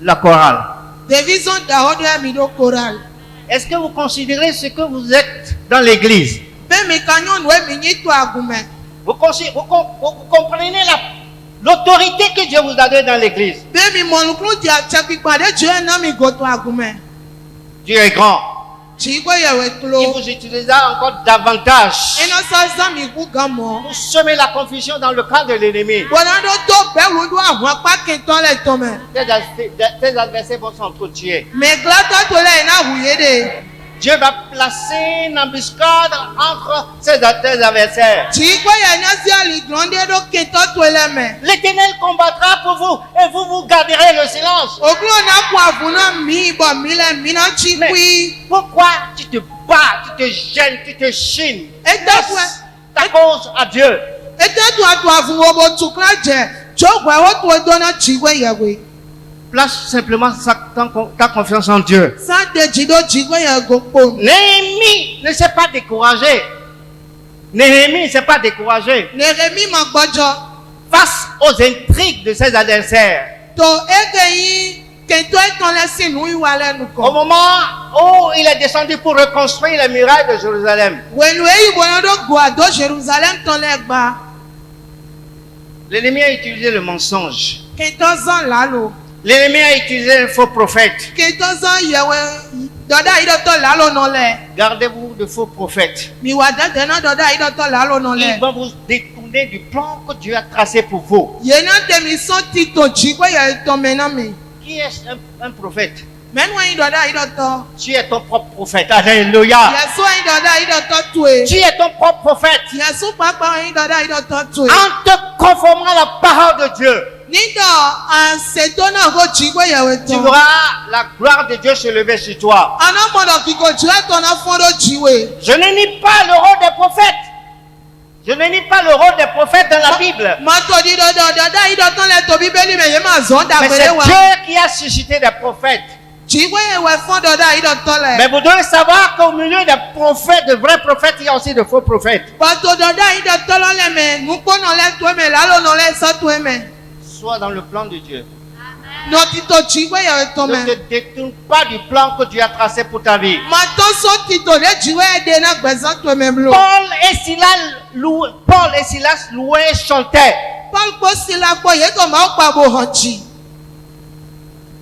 la chorale. Division dahodo mi do choral. Est-ce que vous considérez ce que vous êtes dans l'église? Be mi kanyon we mi nyi to agumen. Vous comprenez l'autorité que Dieu vous a donnée dans l'église? Be mi monuklu di achapi pade Dieu na mi go to agumen. Dieu est grand. Chigwe yewe Il klo. vous utilisera encore davantage Eno sa mi ku gamo. pour semer la confusion dans le camp de l'ennemi. Bonando to be wudu àwọn pa kenton le tome. Tes adversaires vont s'entretuer. Me glata to le na huye de. Dieu va placer une embuscade entre tes adversaires. Chigwe ye na si aliglonde do kenton to le me. L'Éternel combattra pour vous et vous garderez le silence. Oklo na ku avuna mi bo mi le mi na chikwi. Pourquoi tu te bats, tu te gênes, tu te chines? Et Laisse ta cause à Dieu. Ete tu atu avun obo tukla je. Chogwe o to do na chigwe yewe. Place simplement ta confiance en Dieu. San de jido chigwe ye go pon. Néhémie ne s'est pas découragé. Néhémie ne s'est pas découragé Neremi ma gbojo. face aux intrigues de ses adversaires. To egeyi kento eton le sinu iwa lenu Au ko. moment où il est descendu pour reconstruire les murailles de Jérusalem, Wenu eyi bonodo go ado Jerusalem ton le gba. l'ennemi a utilisé le mensonge. Kento zan lalo. L'ennemi a utilisé un faux prophète. Kento zan yewe doda ido to lalo no le. Gardez-vous de faux prophètes. Mi wa dede na doda ido to lalo no Ils le. vont vous détourner du plan que Dieu a tracé pour vous. Yena demi son tito chigwe ye ton menami. Qui est un prophète? Men wa doda ido to. Tu es ton propre prophète. Alléluia. Yesu doda ido to tue. Tu es ton propre prophète. Yesu papa doda ido to tue. En te conformant à la parole de Dieu, Nido an setona go chigwe yewe tu to. verras la gloire de Dieu se lever sur toi. Ana modo kiko jwe to na fondo jiwe. Je ne nie pas le rôle des prophètes. Je ne nie pas le rôle des prophètes dans la Bible. Mato di do ido to le to bibeli me ye ma zonda Mais c'est pele wa. Dieu qui a suscité des prophètes. Jiwe yewe fondo ido to Mais le. vous devez savoir qu'au milieu des prophètes, de vrais prophètes, il y a aussi de faux prophètes. Bato ido to le me nupo no le to me lalo no le so to me. Sois dans le plan de Dieu. No tito jiwe yewe to Ne me. te détourne pas du plan que Dieu a tracé pour ta vie. Mato so tito le jiwe de na gbezan to me blo. Paul et Silas louaient et chantaient. Paul ko sila ko ye to ma pa bo hanchi.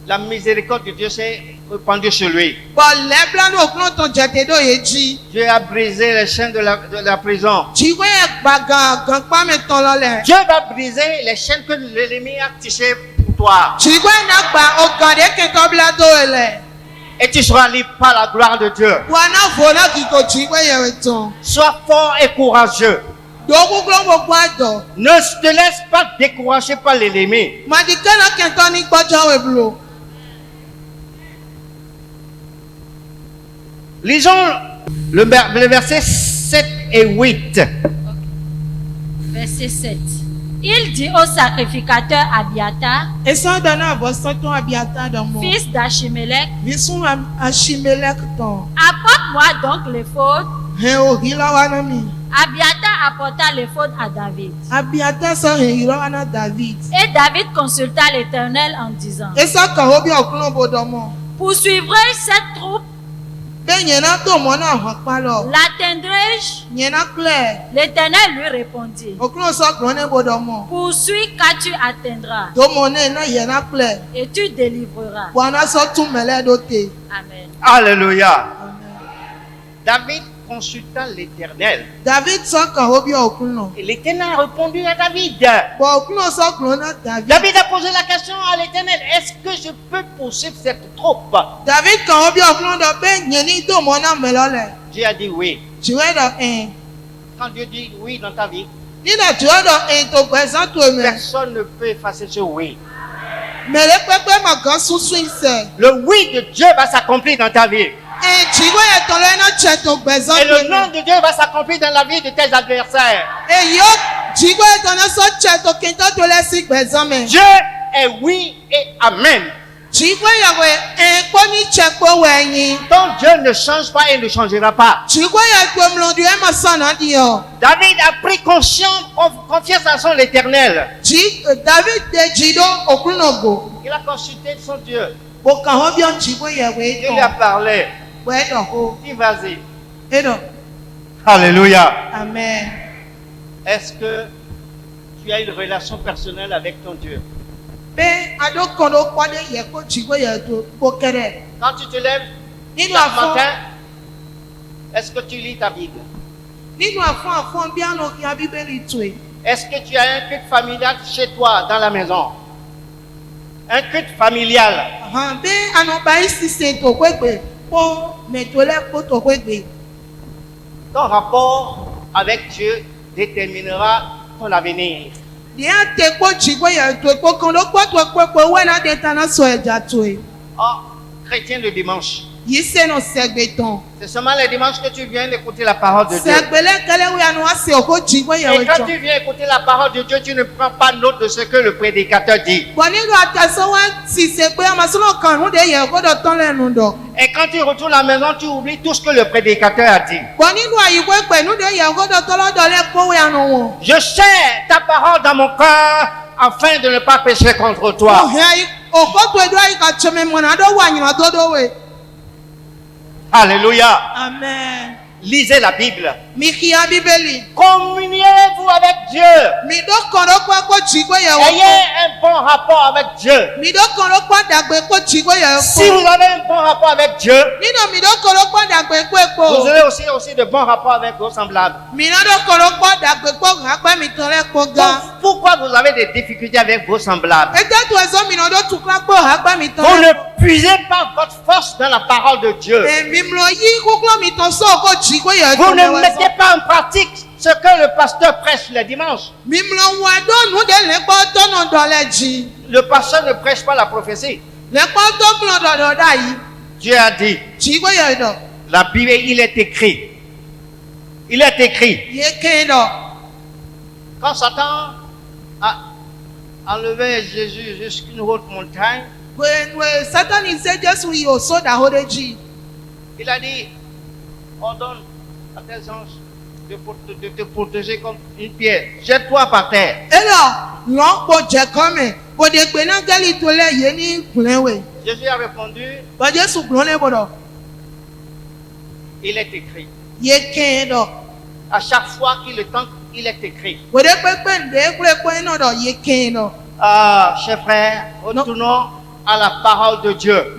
La miséricorde de Dieu s'est répandue sur lui. Bo le plan no kno ton jete do ye ji. Dieu a brisé les chaînes de la prison. Jiwe gbagan gan pa me ton lo le. Dieu va briser les chaînes que l'ennemi a tissées pour toi. Jiwe na gba ogade kento bla do ele. Et tu seras libre par la gloire de Dieu. Wana vola kiko jiwe yewe ton. Sois fort et courageux. Dogu glombo kwado. Ne te laisse pas décourager par l'ennemi. Madikana kento ni gbojo we blo. Lisons le verset 7 et 8. Verset 7. Il dit au sacrificateur Abiatar, fils d'Achimelech, apporte-moi donc l'éphod. Abiatar apporta l'éphod à David. Et David consulta l'Éternel en disant, poursuivrai-je cette troupe? L'atteindrai-je? L'Éternel lui répondit, poursuis car tu atteindras et tu délivreras. Amen. Alléluia. David consulta l'Éternel. Et l'Éternel a répondu à David. David a posé la question à l'Éternel, est-ce que je peux poursuivre cette troupe? Dieu a dit oui. Quand Dieu dit oui dans ta vie, personne ne peut effacer ce oui. Le oui de Dieu va s'accomplir dans ta vie. Et le nom de Dieu va s'accomplir dans la vie de tes adversaires. Dieu est oui et amen. Ton Dieu ne change pas et ne changera pas. David a pris confiance en son Éternel. Il a consulté son Dieu. Il lui a parlé. Dis vas-y. Alléluia. Amen. Est-ce que tu as une relation personnelle avec ton Dieu? Quand tu te lèves chaque matin, est-ce que tu lis ta Bible? Est-ce que tu as un culte familial chez toi, dans la maison? Un culte familial. Ton rapport avec Dieu déterminera ton avenir. Oh, chrétien le dimanche. C'est seulement les dimanches que tu viens écouter la parole de Dieu. Et quand tu viens écouter la parole de Dieu, tu ne prends pas note de ce que le prédicateur dit. Et quand tu retournes à la maison, tu oublies tout ce que le prédicateur a dit. Je serre ta parole dans mon cœur afin de ne pas pécher contre toi. Alléluia. Amen. Lisez la Bible. Communiez-vous avec Dieu. Ayez un bon rapport avec Dieu. Si vous avez un bon rapport avec Dieu, vous aurez aussi de bons rapports avec vos semblables. Donc, pourquoi vous avez des difficultés avec vos semblables? Vous ne puisez pas votre force dans la parole de Dieu. Vous ne mettez pas en pratique ce que le pasteur prêche le dimanche. Le pasteur ne prêche pas la prophétie. Dieu a dit. La Bible, il est écrit. Il est écrit. Quand Satan a enlevé Jésus jusqu'à une haute montagne, il a dit, ordonne à tes anges de te protéger comme une pierre. Jette-toi par terre. Jésus a répondu, il est écrit. À chaque fois qu'il le tente, il est écrit. Ah, chers frères, retournons à la parole de Dieu.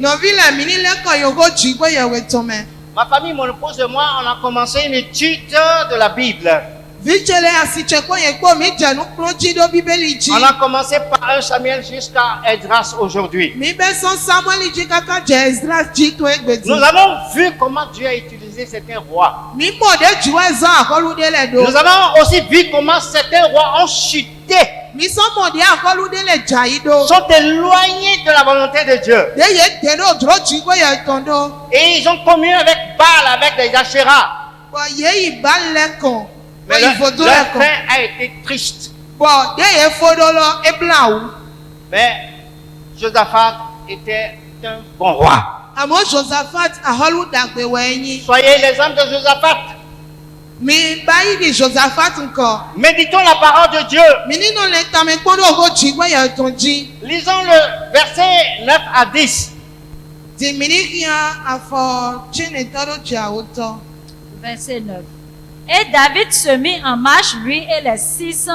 Ma famille, mon épouse et moi, on a commencé une étude de la Bible. On a commencé par 1 Samuel jusqu'à Esdras aujourd'hui. Nous avons vu comment Dieu a utilisé certains rois. Nous avons aussi vu comment certains rois ont chuté. Sont éloignés de la volonté de Dieu. Et ils ont communié avec parle avec des Achéras. Bon, yé ba le kon. Mais Bon, il faut tout leur le kon. fin a été triste. Bon, dès yé fodo lo e blanc ou. Mais Josaphat était un bon roi. Amo Josaphat a holu dagbe wenyi. Soyez les hommes de Josaphat. Mi bayi di Josaphat encore. Méditons la parole de Dieu. Mi nínú le ta mi kodo ho jigwe ya ton ji. Lisons le verset 9 à 10. Di mi ni kian afo chine toro ja oto. Verset 9. Et David se mit en marche, lui et les 600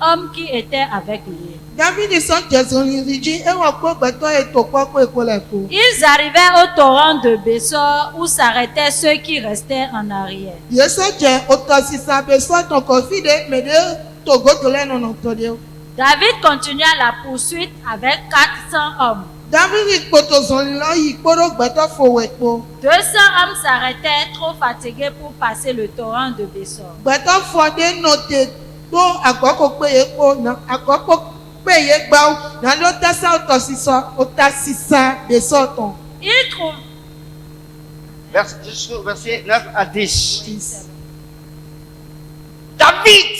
hommes qui étaient avec lui. David son Jésus riji e wo ko gbeto e to popo e ko le ko. Ils arrivèrent au torrent de Bessor où s'arrêtaient ceux qui restaient en arrière. Yeso je oto sisa be so ton ko fide me de to go to le no to de. David continua la poursuite avec 400 hommes. David poto zon lo yi poro gbeto fo we po. 200 hommes s'arrêtaient trop fatigués pour passer le torrent de Bessor. Gbeto fo de no te to akoko pe e po na akoko pe ye gba o na lo ta sa oto sisa be so ton. Ils trouvent Verset 9 à 10. David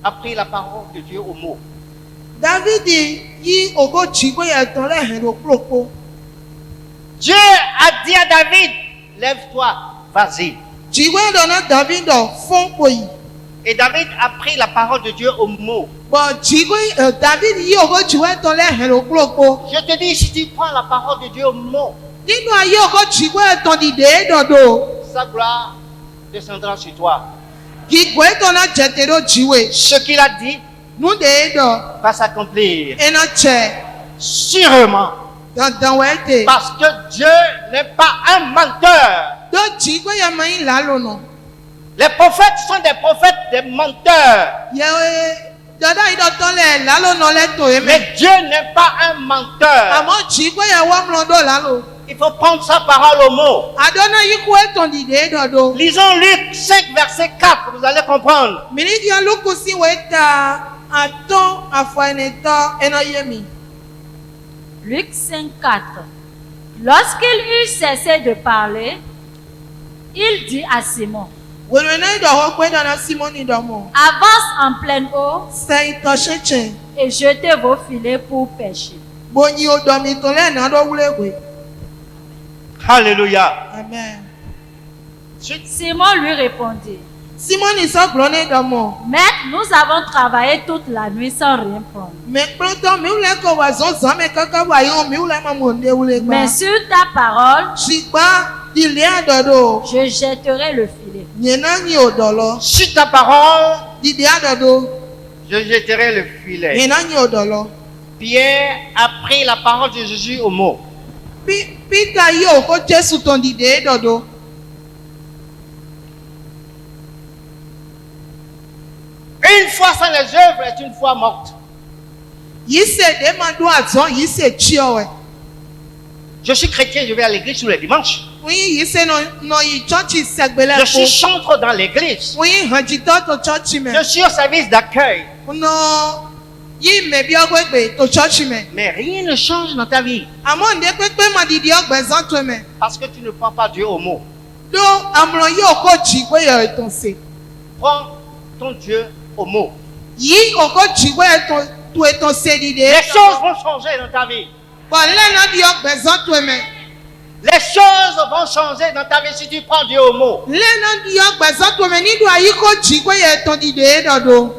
a pris la parole de Dieu au mot. David yi ogo jigwe ya ton le hen ro propo. Dieu a dit à David, lève-toi, vas-y. Jigwe do na David do fon po yi. Et David a pris la parole de Dieu au mot. Bon jigwe David yi ogo jigwe ton le hen ro propo. Je te dis, si tu prends la parole de Dieu au mot, Nínú ayé ogo jigwe ton di de dodo. sa gloire descendra sur toi. Gigwe ton na jetero jiwe. Ce qu'il a dit Nu de do va s'accomplir. ena che Sûrement. dan wete. Parce que Dieu n'est pas un menteur. Do jigwe ya mai la lo no. Les prophètes sont des prophètes, des menteurs. Ye dada ido ton le la lo no le to e me. Mais Dieu n'est pas un menteur. Amo jigwe ya wa mlo do la lo. Il faut prendre sa parole au mot. Adona yi ku ton di de dodo. Lisons Luc 5, verset 4, vous allez comprendre. Minigi ya lukusi weta aton afaneto ena yemi. Luc 5,4. Lorsqu'il eut cessé de parler, il dit à Simon, Wenwene do ho pe dana Simoni do mo. avance en pleine eau Sai to cheche. et jetez vos filets pour pêcher. Bonyi o do mi to le na do wulegwe. Alléluia. Amen. Simon lui répondit, Simoni so glone do mo. Maître, nous avons travaillé toute la nuit sans rien prendre. Me pronto mi ule ko wa zon zan me kaka wa yo mi ule ma mo nde ule gba. Mais sur ta parole, Shigba di le adodo. je jetterai le filet. Nyena ni odolo. Sur ta parole, Di de adodo. je jetterai le filet. Nyena ni odolo. Pierre a pris la parole de Jésus au mot. Peter yo ko Jesu ton di de dodo. Une foi sans les œuvres est une foi morte. Yi se de ma do azon yi se chiowe. Je suis chrétien, je vais à l'église tous les dimanches. Oui, yi se no yi church segbele Je suis ko. chantre dans l'église. Oui, hanji to church me. Je suis au service d'accueil. No yi me bi ogbe to church me. Mais rien ne change dans ta vie. Amo nde pepe ma di ogbe zan to me. Parce que tu ne prends pas Dieu au mot. Do amro yi oko jigwe yo eton se. Prends ton Dieu au mot. Yi oko jigwe eton to eton se di de. Les choses vont changer dans ta vie. Bon, le na di ogbe zan to me. Les choses vont changer dans ta vie si tu prends Dieu au mot. Le na di ogbe zan to me ni do ayi ko jigwe yo eton di de dodo.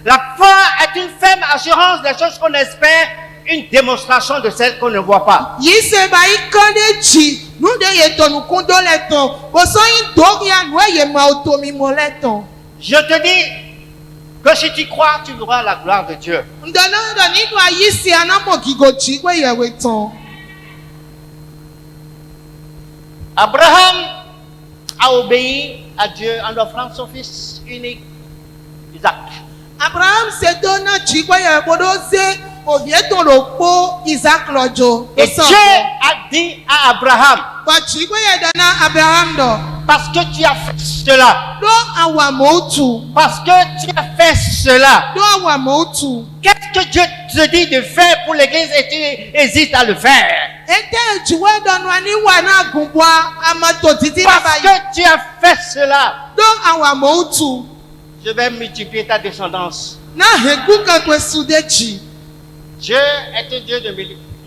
La foi est une ferme assurance des choses qu'on espère, une démonstration de celles qu'on ne voit pas. Yi se ba yi kande ji. Nu de ye ton kundo le ton. Bo so yi do ya nu ye ma otomi mo le ton. Je te dis que si tu crois, tu verras la gloire de Dieu. Ndona ndo ni do ayi si anamo gigo jigwe yo weton. Abraham a obéi à Dieu en offrant son fils unique, Isaac. Abraham se dona jigwe yo bodo se ovie ton lo po Isaac lojo. Et Dieu a dit à Abraham, Ba jigwe yo dona Abraham do. parce que tu as fait cela. Parce que tu as fait cela. Qu'est-ce que Dieu te dit de faire pour l'église et tu hésites à le faire? Parce que tu as fait cela. Je vais multiplier ta descendance. Dieu est un Dieu de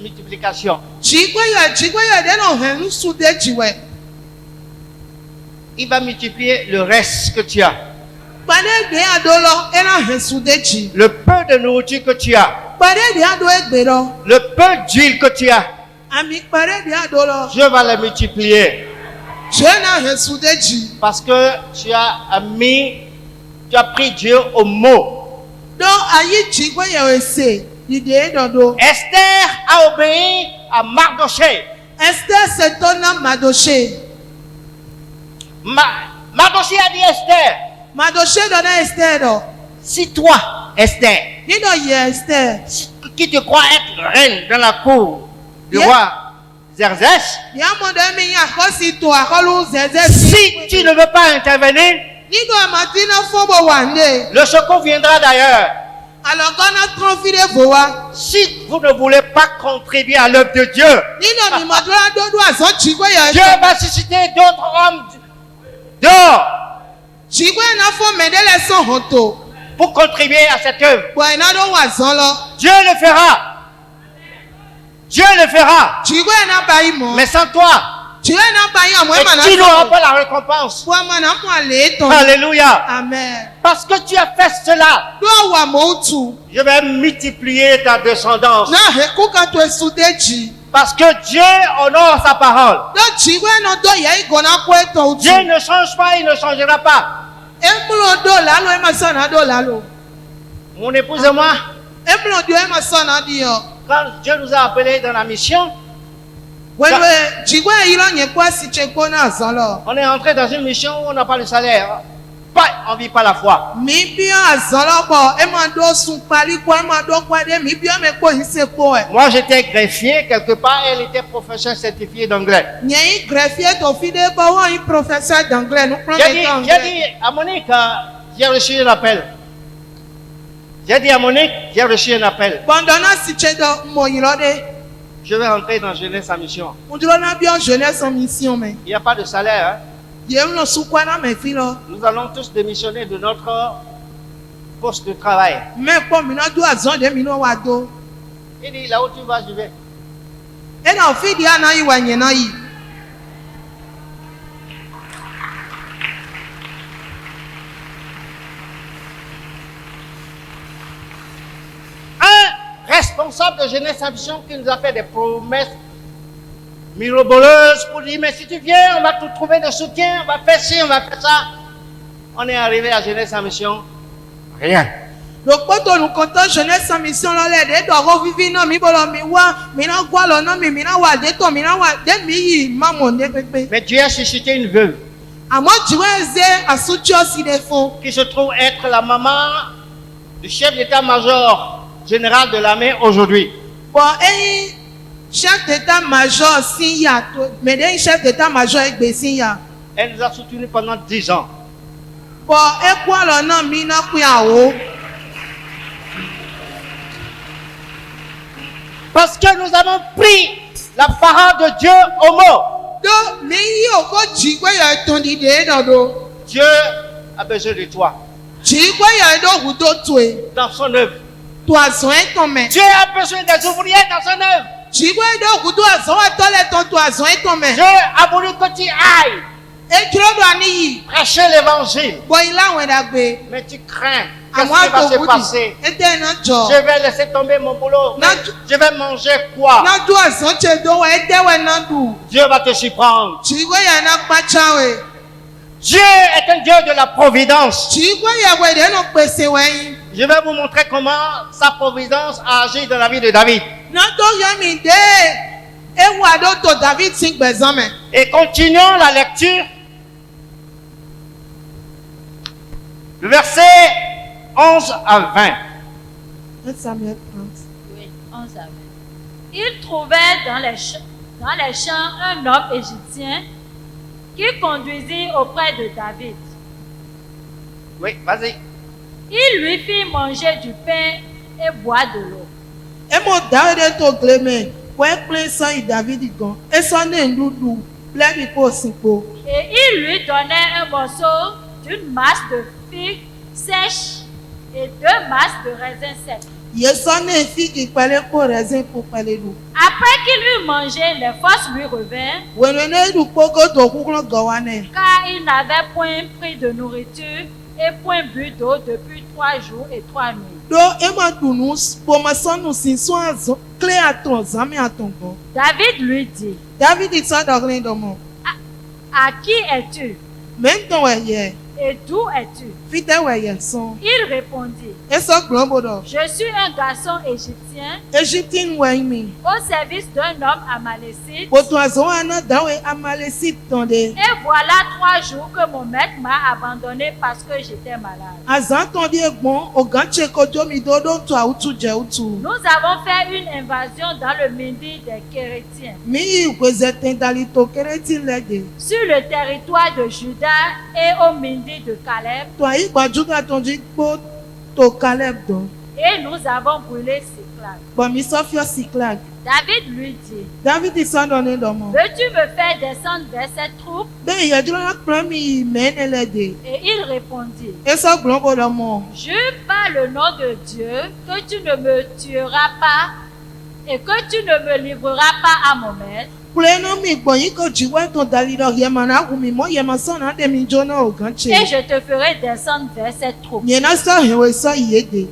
multiplication. Il va multiplier le reste que tu as. Le peu de nourriture que tu as. Le peu d'huile que tu as. Dieu va le multiplier. Parce que tu as pris Dieu au mot. Esther a obéi à Mardoché. Mardoché a dit Esther. Si toi, Esther, qui te crois être reine dans la cour du roi Xerxès, si tu ne veux pas intervenir, le secours viendra d'ailleurs. Si vous ne voulez pas contribuer à l'œuvre de Dieu, Dieu va susciter d'autres hommes dehors pour contribuer à cette œuvre. Dieu le fera. Dieu le fera. Mais sans toi, tu n'auras pas la récompense. Alléluia. Amen. Parce que tu as fait cela, je vais multiplier ta descendance. Parce que Dieu honore sa parole. Dieu ne change pas, il ne changera pas. Mon épouse et moi, quand Dieu nous a appelés dans la mission, on est entré dans une mission où on n'a pas de salaire. On ne vit pas la foi. Moi, j'étais greffier quelque part, elle était professeur certifié d'anglais. J'ai dit à Monique, j'ai reçu un appel. J'ai dit à Monique, j'ai reçu un appel. Je vais rentrer dans Jeunesse en mission. Il n'y a pas de salaire. Hein? Nous allons tous démissionner de notre poste de travail. Il dit, là où tu vas, je vais. Un responsable de Jeunesse en mission qui nous a fait des promesses miraboleuses pour dire, mais si tu viens, on va te trouver de soutien, on va faire ci, on va faire ça. On est arrivé à Jeunesse en mission. Rien. Mais Dieu a suscité une veuve qui se trouve être la maman du chef d'état-major général de l'armée aujourd'hui. Chef d'état-major, chef d'état-major elle nous a soutenus pendant 10 ans. Parce que nous avons pris la parole de Dieu au mot. Dieu a besoin de toi. Dans son œuvre. Dieu a besoin des ouvriers dans son œuvre. Dieu a voulu que tu ailles prêcher l'évangile. Mais tu crains. Qu'est-ce qui va se passer? Je vais laisser tomber mon boulot. Je vais manger quoi? Dieu va te surprendre. Dieu est un Dieu de la providence. Je vais vous montrer comment sa providence a agi dans la vie de David. Et continuons la lecture. Le verset 11 à 20. Oui, 11 à 20. Il trouvait dans les champs un homme égyptien qui conduisit auprès de David. Oui, vas-y. Il lui fit manger du pain et boire de l'eau. Et mon David to gleme. Ouais, plein sang et David dit gon. Et son ndoudou. Plein de po. Et il lui donnait un morceau d'une masse de figues sèches et 2 masses de raisins secs. Ye son fi qui parlait pour raisin pour parler d'où. Après qu'il eut mangé, les forces lui revinrent, Wenene du poko to kuklo gawane. car il n'avait point pris de nourriture et point bu d'eau depuis 3 jours et 3 nuits. Do ema dunus pour ma son nous sin so azo clé à ton zami à ton go. David lui dit, David dit ça dans rien de mon. à qui es-tu Maintenant ouais et d'où es-tu? fite ouais son. Il répondit, Et so glombodo. je suis un garçon égyptien Égyptine ouais mi. au service d'un homme amalécite. Poto azo ana dawe amalecite tonde. Et voilà 3 jours que mon maître m'a abandonné parce que j'étais malade. Azan tonde bon o ganche kojo mi dodo to autu je utu. Nous avons fait une invasion dans le Midi des Kérétiens, Mi kwezete dalito keretin lede. sur le territoire de Juda et au Midi de Caleb, To ayi gbajuga tonji po to Caleb don. et nous avons brûlé Siklag. Bon mi sofio Siklag. David lui dit, David dit ça donné dans mon. veux-tu me faire descendre vers cette troupe? Ben yedro na prami mene lede. Et il répondit, Et so glombo dans mon. jure par le nom de Dieu que tu ne me tueras pas et que tu ne me livreras pas à mon maître. Pleno mi gboyin ko jiwe ton dalido yemana umi mo yemason na de mi jona o ganche. Et je te ferai descendre vers cette troupe. Miena so hewe so yede.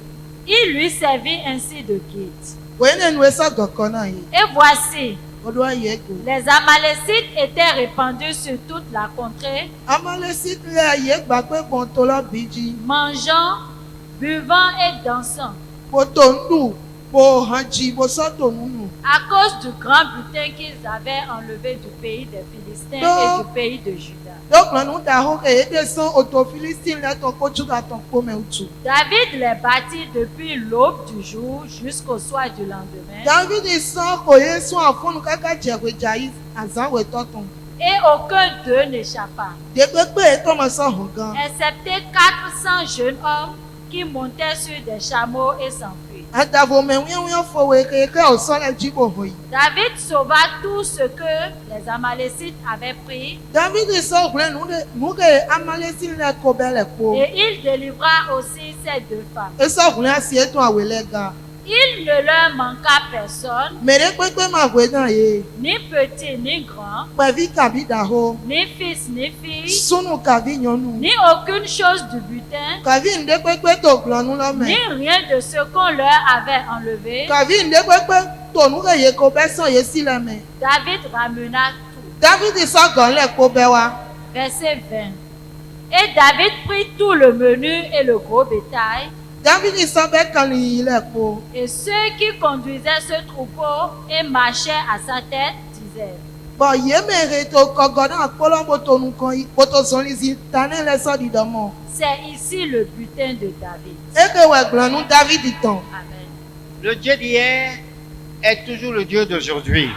Il lui servit ainsi de guide. Wene nwe so gokona yi. Et voici, Odo yego. les Amalécites étaient répandus sur toute la contrée, Amalecite le ye gba pe bon to lo biji. mangeant, buvant et dansant, Poto ndu po hanji bo so to nunu. à cause du grand butin qu'ils avaient enlevé du pays des Philistins et du pays de Juda. Donc nous da ho ke ede son auto Philistine le ton ko chuga ton ko me utu. David les bâtit depuis l'aube du jour jusqu'au soir du lendemain, David son ko ye son afonu kaka jegwe jayi azan we toton. et aucun d'eux n'échappa, De pepe to mo so hogan. excepté 400 jeunes hommes qui montaient sur des chameaux et s'enfuirent. Adavo me wian fo we ke o so le jibo hoyi. David sauva tout ce que les Amalécites avaient pris, David so gre nu ke Amalecite le ko bele ko. et il délivra aussi ces 2 femmes. E so gre asi eto awele ga. Il ne leur manqua personne, Mere pepe ma gwe dan ye. ni petit ni grand, Pevi kabi da ho. ni fils ni fille, Sunu kavi nyonu. ni aucune chose du butin, Kavi nde pepe to glanu lo me. ni rien de ce qu'on leur avait enlevé. Kavi nde pepe to nu ke ye ko be so ye si le me. David ramena tout. David so gan le ko be wa. Verset 20. Et David prit tout le menu et le gros bétail, David so be kan li le ko. et ceux qui conduisaient ce troupeau et marchaient à sa tête disaient, Bo ye mere to ko godan polombo to nu kan yi. Poto son li si tane le so di domo. c'est ici le butin de David. E ke we glanu David di ton. Amen. Le Dieu d'hier est toujours le Dieu d'aujourd'hui.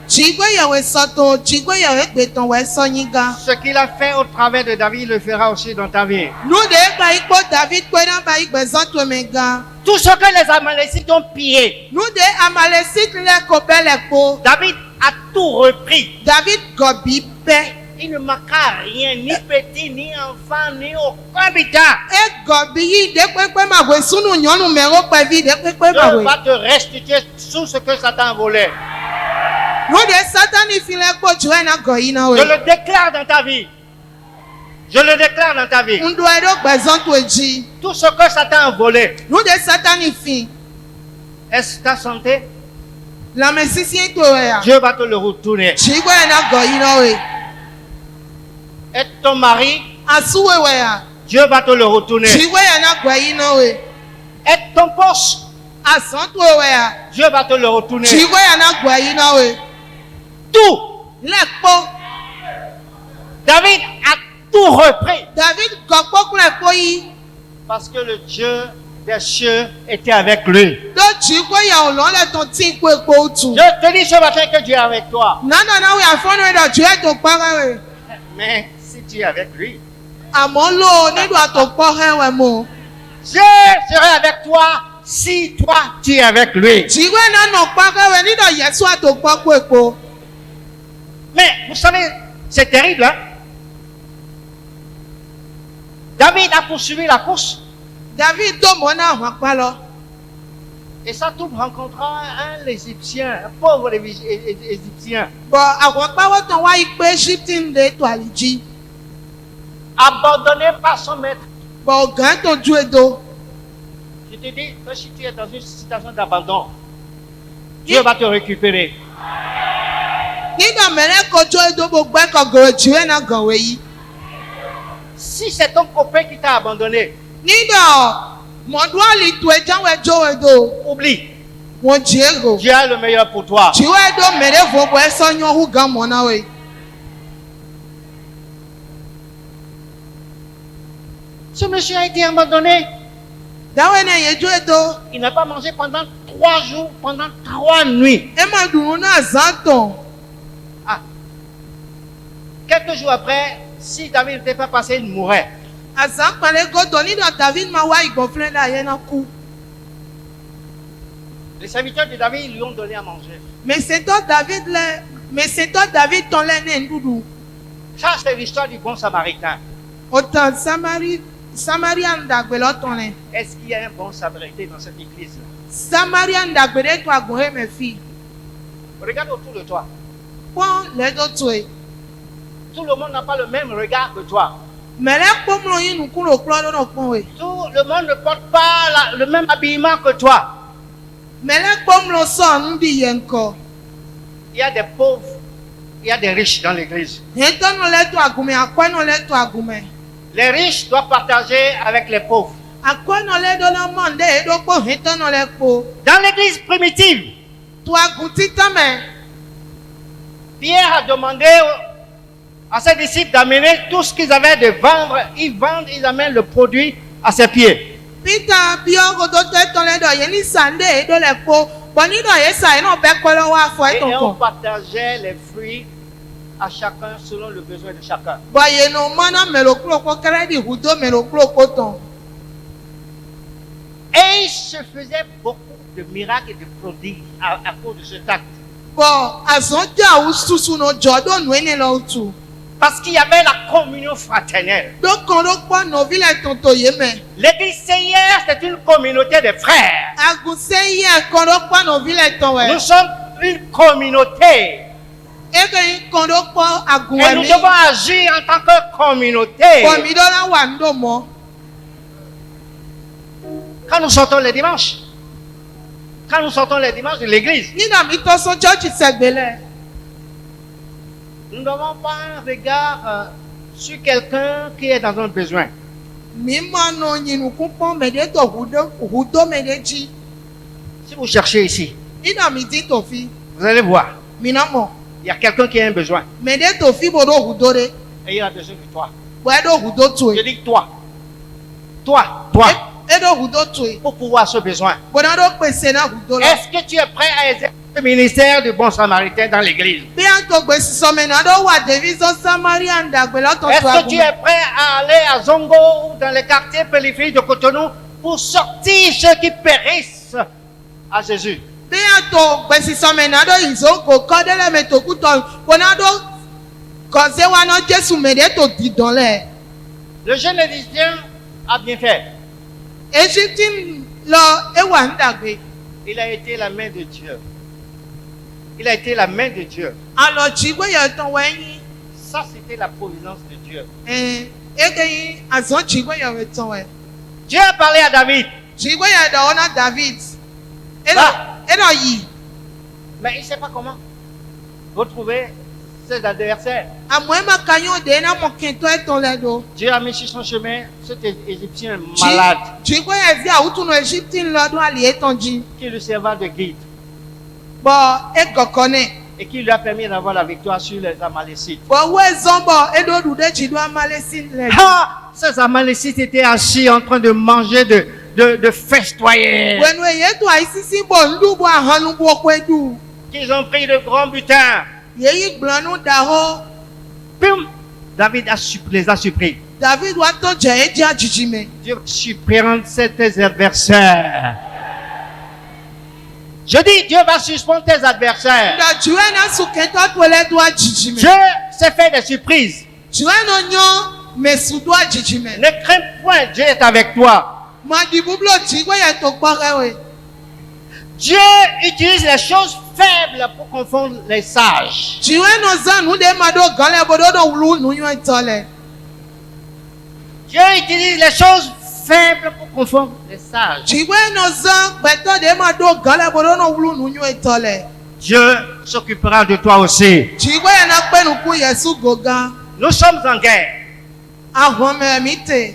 Chigwe ye we so to, chigwe ye we gbe ton we so yin ga. Ce qu'il a fait au travers de David, il le fera aussi dans ta vie. Nu de ba ikpo David kwe dan ba ikbe zan to me ga. Tout ce que les Amalécites ont pillé, Nu de Amalecite le ko bele ko. David a tout repris. David gobi pe. Il ne manquera rien, ni petit, ni enfant, ni aucun habitant. E gobi yi de pepe ma we sunu nyonu me ro pe vi de pepe ma Dieu we. va te restituer tout ce que Satan a volé. Nu de Satan fi le ko ju na go yi na we. Je le déclare dans ta vie. Je le déclare dans ta vie. Ndo e do gbe zan to ji. Tout ce que Satan a volé, Nu de Satan fi. est-ce ta santé? La me sisi to we ya. Dieu va te le retourner. Chigwe na go yi na we. Et ton mari, Asuwe we ya. Dieu va te le retourner. Chigwe na go yi na we. Et ton poste, Asan to we ya. Dieu va te le retourner. Chigwe na go yi na we. Tout. Le po. David a tout repris. David go po ku le po yi. Parce que le Dieu des cieux était avec lui. Do chigwe ya o lo le ton tin ku epo utu. Je te dis ce matin que Dieu est avec toi. Na we afonu e do ju e to para we. Mais si tu es avec lui, Amolo ni do atokpo hewe mo. Je serai avec toi si toi tu es avec lui. Jiwe na no pa hewe ni do Yesu atokpo kwepo. Mais vous savez, c'est terrible, hein? David a poursuivi la course. David do mona wa pa lo. Et ça tout rencontra un Égyptien, un pauvre Égyptien. Bo awon pa wo ton wa ipe Egyptian de to aliji. Abandonné par son maître. Bo gan to ju edo. Je te dis, que si tu es dans une situation d'abandon, Dieu va te récupérer. Ni do mere ko jo edo bo gbe ko goro jiwe na ganwe yi. Si c'est ton copain qui t'a abandonné, Ni do mo do ali to ejan we jo edo. oublie. Won jiego. Dieu a le meilleur pour toi. Jiwe edo mere vo bo eso nyo hu gan mo na we. Ce monsieur a été abandonné. Dawe na ye jo edo. Il n'a pas mangé pendant 3 jours, pendant 3 nuits. E ma dunu na zanton. Quelques jours après, si David n'était pas passé, il mourrait. Azan pale godo ni do David ma wa igonfle da ye na ku. Les serviteurs de David lui ont donné à manger. Mais c'est toi David ton lene ndudu. Ça, c'est l'histoire du bon samaritain. Autant Samarian dagbelo ton le. Est-ce qu'il y a un bon samaritain dans cette église-là? Samarian dagbele to agohe me fi. Regarde autour de toi. Pon le do toy. Tout le monde n'a pas le même regard que toi. Mele pomlo yin nukun lo klo do no pon we. Tout le monde ne porte pas le même habillement que toi. Mele pomlo so ndi yenko. Il y a des pauvres, il y a des riches dans l'église. Heto no le to agume, akwa no le to agume. Les riches doivent partager avec les pauvres. Akwa no le do no monde e do po heto no le po. Dans l'église primitive, To aguti tame. Pierre a demandé à ses disciples d'amener tout ce qu'ils avaient de vendre. Ils vendent, ils amènent le produit à ses pieds. Peter bio go do te ton le do ye ni sande e do le po. Boni do ye sa e no be ko lo wa fo e Et ton on kon. partageait les fruits à chacun selon le besoin de chacun. Bo ye no mana melo klo ko credit hudo melo klo ko ton. Et il se faisait beaucoup de miracles et de prodiges à cause de cet acte. Bo azon ja u susu no jodo nu ene lo tu. Parce qu'il y avait la communion fraternelle. Do kon do po no vile tonto ye me. L'église Seigneur, c'est une communauté de frères. Aguse ye kon do po no vile ton we. Nous sommes une communauté. Ege kon do po agun Et nous mi. devons agir en tant que communauté. Bo mi do la wa ndo mo. Quand nous sortons les dimanches, de l'église, Ni na mi to so church segbele. nous n'avons pas un regard sur quelqu'un qui est dans un besoin. Mi mo no nyinu ku pon me de to hudo me de ji. Si vous cherchez ici, Ni na mi di to fi. vous allez voir, Mi na mo. il y a quelqu'un qui a un besoin. Me de to fi bo do hudo de. Et il a besoin de toi. Bo e do hudo tu Je e. dis toi, E do hudo tu e. pour pouvoir ce besoin. Bo na do pese na hudo la. Est-ce que tu es prêt à exercer le ministère du bon samaritain dans l'église? Bí a tó gbé sísọ mi náà ló wà division Samarian dàgbé lọ́tọ̀ Est-ce tó que tu agun. es prêt à aller à Zongo ou dans les quartiers périphériques de Cotonou pour sortir ceux qui périssent à Jésus? Bí a tó gbé sísọ mi náà ló ìzókò kọ́dẹ́lẹ̀ mi tó kú tọ̀ kó náà ló kọ̀ọ̀sẹ́ wa náà Jésù mèdè tó dìdán lẹ̀. Le jeune égyptien a bien fait. Èsì tí ń lọ ewa ń dàgbé. Il a été la main de Dieu. Il a été la main de Dieu. Àlọ́ tí gbéyà tán wẹ́yìn. Ça, c'était la providence de Dieu. Ege yín àzọ́ tí gbéyà wẹ̀ tán wẹ̀. Dieu a parlé à David. Tí gbéyà dàwọ́ náà David. Va. Ẹnà yìí. Mais il ne sait pas comment retrouver ses adversaires. Àmọ́ ẹ má kanyọ̀ dé náà mọ̀ kí n tó ẹ̀ tán lẹ̀ do. Dieu a mis sur son chemin cet Égyptien malade Tí gbéyà bí àwùjọ náà Égypte lọ́dún àlè tán jí. qui lui servait de guide Bọ̀ ẹ gọ̀kọ̀ náà. et qui lui a permis d'avoir la victoire sur les Amalécites. Bọ̀ wẹ́ zọ́nbọ̀ edodu de tsi do amalesi lẹ̀. Ah, ces Amalécites étaient assis en train de manger, de festoyer. Wẹ̀nu èyí tó àìsísí bọ̀ ńdúbọ̀ àhánugbọ̀ pẹ̀lú. Qu'ils ont pris de grands butins. Yéyí gblọ́nù dàhó. Pum! David les a surpris. David wa to je eji ajiji me. Dieu suspend tes adversaires. Je dis, Dieu va suspendre tes adversaires. Da juwe na su kento to le do ajiji me. Dieu sait faire des surprises. Juwe no nyo me su do ajiji me. Ne crains point, Dieu est avec toi. Ma di bublo ji we ya to gbore we. Dieu utilise les choses faibles pour confondre les sages. Jiwe no zan nu de ma do gan le bodo do wulu nu yo itole. Dieu utilise les choses faibles pour confondre les sages. Jiwe no zan beto de ma do gan le bodo no wulu nu yo itole. Dieu s'occupera de toi aussi. Jiwe na pe nu ku Yesu gogan. Nous sommes en guerre. Ahon me mi te.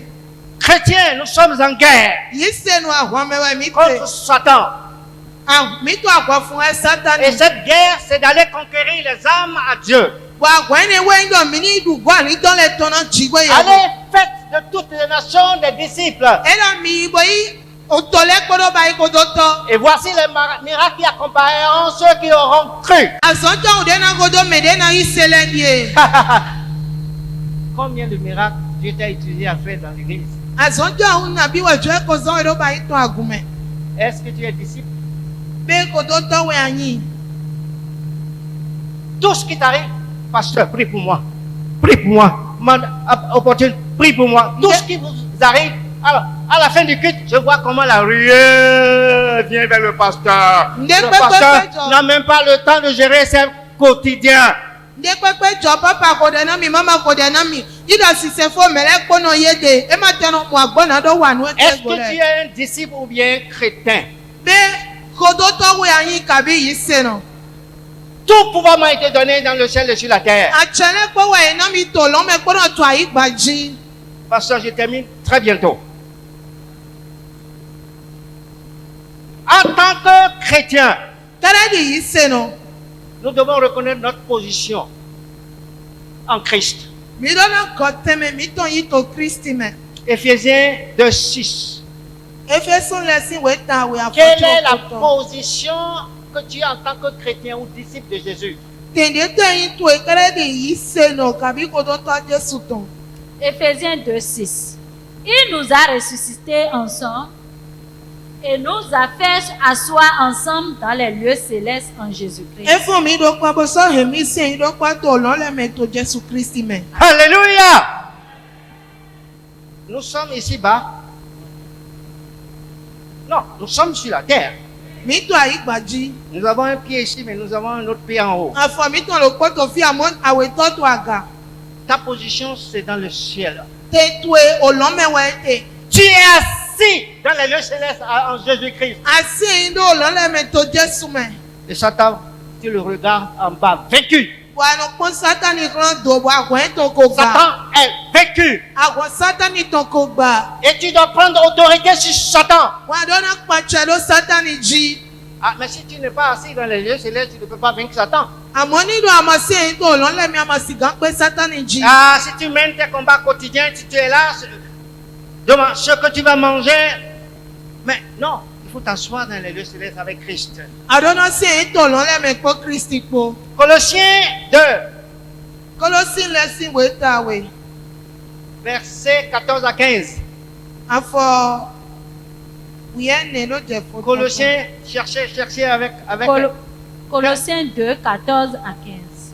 Chrétiens, nous sommes en guerre Yise nu ahon me we mi contre te. Satan. Ah, mi to agwa fun e Satan. Et cette guerre, c'est d'aller conquérir les âmes à Dieu. Wa agwa ni we ndo mi ni du gwa ni don le tono jiwe ya. Allez, faites de toutes les nations des disciples. Era mi boyi otole kodo ba ikodo to. Et voici les miracles qui accompagneront ceux qui auront cru. Azonto ude na godo me de na isele die. Combien de miracles Dieu t'a utilisé à faire dans l'église? Azonto un nabi wa jo ko zon ero ba ito agume. Est-ce que tu es disciple? Be kodo to we anyi. Tout ce qui t'arrive, pasteur, prie pour moi. Prie pour moi. Opportune, prie pour moi. Tout ce qui vous arrive, alors, à la fin du culte, je vois comment la ruée vient vers le pasteur. Le pasteur n'a même pas le temps de gérer ses quotidiens. Ndekpekpe jo papa ko de na mi mama ko de na mi. Ida si se fo mele ko no yede. E ma teno mo agbona do wa nu e Est-ce que tu es un disciple ou bien chrétien? Be kodo to we anyi kabi yise no. Tout pouvoir m'a été donné dans le ciel et sur la terre. Achele po we na mi to lo me ko no to ayi gbaji. Pasteur, je termine très bientôt. En tant que chrétien, Tere di yise no. nous devons reconnaître notre position en Christ. Mi do na ko teme mi ton yi to Kristi me. Éphésiens 2:6. Efeson lesson we ta we afoto. Quelle est la position que tu as en tant que chrétien ou disciple de Jésus? Tende te yi to e tere di yise no kabi kodo to Jesu ton. Éphésiens 2:6. Il nous a ressuscités ensemble et nous a fait asseoir ensemble dans les lieux célestes en Jésus-Christ. Efo mi do kwa bo so he mi se yi do kwa to lo le me to Jesu Kristi me. Alléluia! Nous sommes ici-bas. Non, nous sommes sur la terre. Mi to ayi gbaji. Nous avons un pied ici, mais nous avons un autre pied en haut. Afọ mi ton lo po to fi amon awe to to aga. Ta position, c'est dans le ciel. Te tue olome we te. Tu es assis dans les lieux célestes en Jésus-Christ. Asi ndo lo le me to Jesu me. Et Satan, tu le regardes en bas, vaincu. Wa no pon Satani ran do bo agwen to ko gba. Satan est vaincu. Agwen Satani ton ko gba. Et tu dois prendre autorité sur Satan. Wa do na pa chelo Satani ji. Ah, mais si tu n'es pas assis dans les lieux célestes, tu ne peux pas vaincre Satan. Amoni do amase ndo lo le mi amasi gan pe Satani ji. Ah, si tu mènes tes combats quotidiens, si tu es là, demande ce que tu vas manger. Mais non, il faut t'asseoir dans les lieux célestes avec Christ. Adona se ndo lo le me po Kristi po. Colossiens 2, Kolosin lesson we ta we. versets 14 à 15. Afọ ne lo je fo. Colossiens, cherchez avec Colossiens 2, 14 à 15.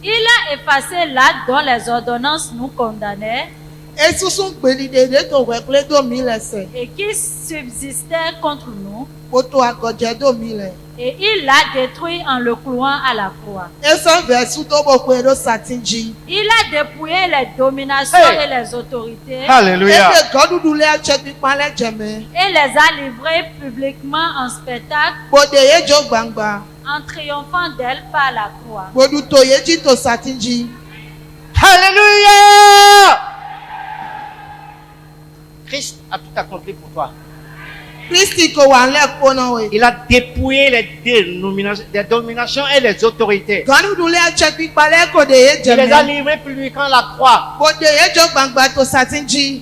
Il a effacé l'acte dont les ordonnances nous condamnaient Esusun gbeli de to we kle do mi lese. et qui subsistait contre nous, O to agoje do mi le. et il l'a détruit en le clouant à la croix. Eso versu to bo pe do satin ji. Il a dépouillé les dominations Hey. et les autorités Alléluia. Ebe godudu le ache pipa le jeme. et les a livrées publiquement en spectacle Bode ye jo gbangba. en triomphant d'elle par la croix. Bodu to ye ji to satin ji. Alléluia. Christ a tout accompli pour toi. Kristi ko wa le ko na we. Il a dépouillé les dominations et les autorités. Godudu le ache pipa le ko de ye Il les a jeme. livrés publiquement à la croix. Bode ye jo gbangba to satin ji.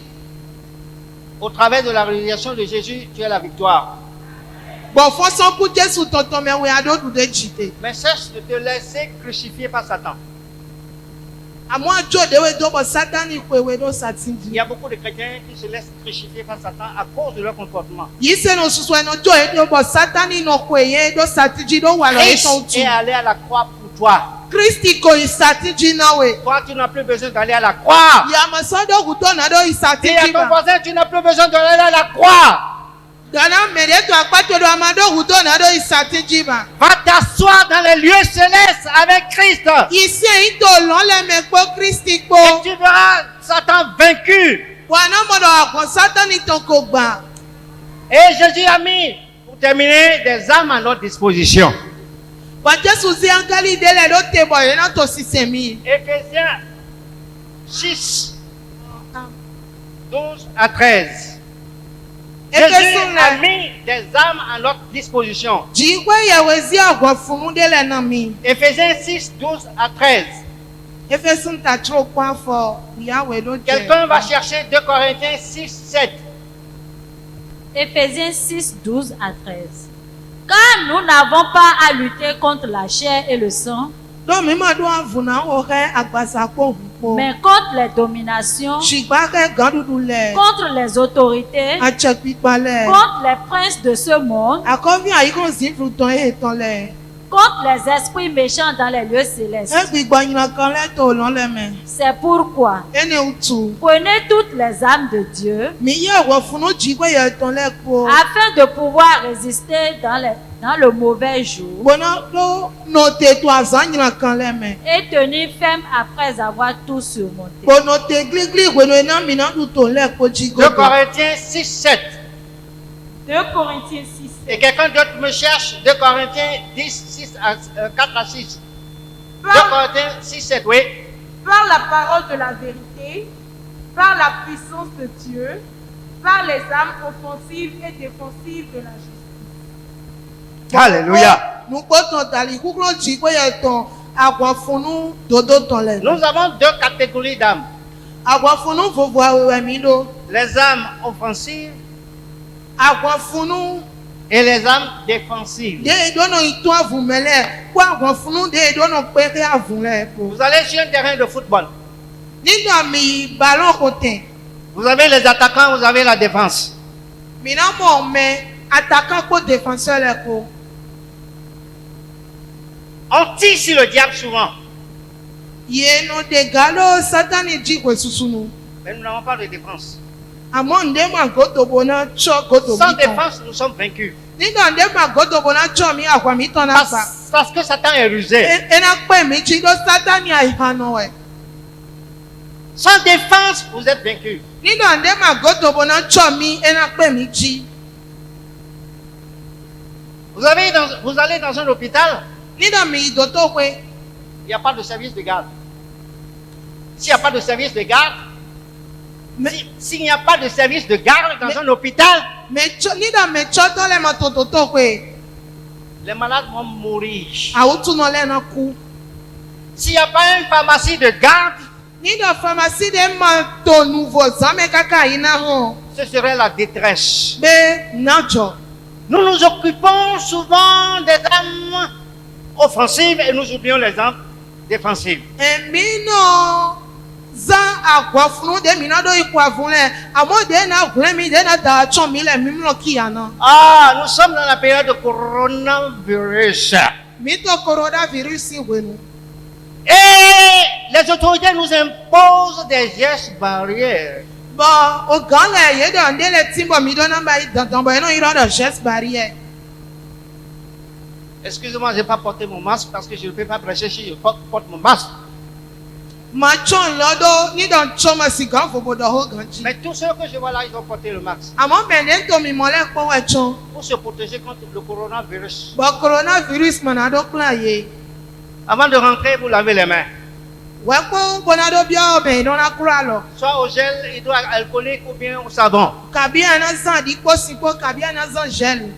Au travers de la réalisation de Jésus, tu as la victoire. Bon fon son ku Jesu tonton me we ado du de jite. Mais cesse de te laisser crucifier par Satan. À moi, Joe, de we Satan, il peut we do Satan. Il y a beaucoup de chrétiens qui se laissent crucifier par Satan à cause de leur comportement. Yise no suswe no Joe, do Satan, il no kweye do Satan, do wala Christ est allé à la croix pour toi. Christi ko Satan, nawe. Toi, tu n'as plus besoin d'aller à la croix. Ya masado guto na do Satan. Dis à ton voisin, tu n'as plus besoin d'aller à la croix. Dana mereto akpato do amado guto na do Satan jiba. Va t'asseoir dans les lieux célestes avec Christ. Ise ito lon le mekpo Christi ko. Et tu verras Satan vaincu. Wana modo akon Satan ito ko gba. Et Jésus a mis, pour terminer, des armes à notre disposition. Wa Jesu zi ankali dele do tebo yana to sisemi. Éphésiens 6, 12 à 13. Jésus a mis des armes à notre disposition. Jikwe yewezi agwa funu dele na mi. Éphésiens 6, 12 à 13. Efesun ta tro kwa fo yawe do je. Quelqu'un va chercher 2 Corinthiens 6, 7. Éphésiens 6, 12 à 13. Car nous n'avons pas à lutter contre la chair et le sang, Do mi ma do avuna ore agbasa ko hupo. mais contre les dominations, Shigba ke gandudu le. contre les autorités, Achekpi pale. contre les princes de ce monde, Akovi ayikon zifru ton e ton le. contre les esprits méchants dans les lieux célestes. Egbigbo yin kan le to lon le me. C'est pourquoi Ene utu. prenez toutes les âmes de Dieu Mi ye wo funu jikwe ye ton le ko. afin de pouvoir résister dans le mauvais jour Bona do no te to azan yin kan le me. et tenir ferme après avoir tout surmonté. Bono te gligli we no na mi na du ton le ko 2 jigo. Corinthiens 6, 7. 2 Corinthiens 6. Et quelqu'un d'autre me cherche 2 Corinthiens 10, 4 à 6. 2 Corinthiens 6, 7, oui. Par la parole de la vérité, par la puissance de Dieu, par les armes offensives et défensives de la justice. Alléluia. Nous potons tali kuklo jikwe ye ton agwafunu dodo ton le. Nous avons 2 catégories d'âmes. Agwafunu vovo awewe mi do. Les âmes offensives Agwafunu et les âmes défensives. de dono ito avumele. Kwa agwafunu de dono pere avunle ko. Vous allez sur un terrain de football. Nina mi ballon kote. Vous avez les attaquants, vous avez la défense. Mina mo me attaquant ko défenseur le ko. On tire sur le diable souvent. Ye no de galo satani jikwe susunu. Mais nous n'avons pas de défense. Amon ndema goto bona cho goto Sans biton. défense, nous sommes vaincus. Nina ndema goto bona cho mi akwa mi ton na ba. Parce que Satan est rusé. Ena pe mi chi do satani ai hano e. Sans défense, vous êtes vaincus. Nina ndema goto bona cho mi ena pe mi chi. Vous allez dans un hôpital, Nina mi doto kwe. il n'y a pas de service de garde. S'il n'y a pas de service de garde, s'il n'y a pas de service de garde dans un hôpital, Me cho nina me cho to le ma tototo kwe. les malades vont mourir. Autu no le na ku. S'il n'y a pas une pharmacie de garde, Nina pharmacie de ma to nouveau zame kaka ina ho. ce serait la détresse. Be najo. Nous nous occupons souvent des âmes offensives et nous oublions les âmes défensives. Emino za agwafunu de mina do ikwa vunle. Amo de na vunle mi de na da cho mi le mi mlo ki ana. Ah, nous sommes dans la période de coronavirus. Mi to coronavirus wenu. Et les autorités nous imposent des gestes barrières. Bon, au grand là, il y a dans les timbo mi donne dans bon il y a des gestes barrières. Excusez-moi, je n'ai pas porté mon masque parce que je ne peux pas prêcher si je porte mon masque. Machon lodo ni dans choma si grand faut bodo ho ganji. Mais tous ceux que je vois là, ils ont porté le masque Amon benen to mi mole ko wachon. pour se protéger contre le coronavirus. Bon coronavirus manado plan ye. Avant de rentrer, vous lavez les mains. Ouais ko bonado bia ben don la kura lo. Soit au gel hydroalcoolique ou bien au savon Kabia na san di ko si ko kabia na san gel.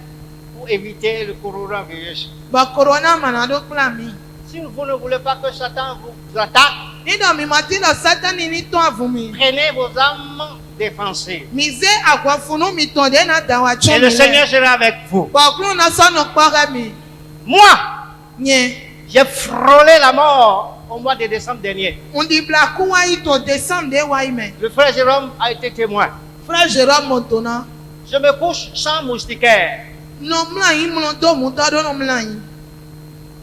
pour éviter le coronavirus. Bon corona manado plan mi. Si vous ne voulez pas que Satan vous attaque, Ni dans mi matin dans satan ni to avumi. prenez vos armes défensives. Mise agwafunu mi ton de na da wa chon. Et le Seigneur sera avec vous. Bon clou na san no pare mi. Moi, Nye. j'ai frôlé la mort au mois de décembre dernier. On dit Blakoua ito décembre de Waime. Le frère Jérôme a été témoin. Frère Jérôme Montona. Je me couche sans moustiquaire. Non mlanyi mlondo mutado non mlanyi.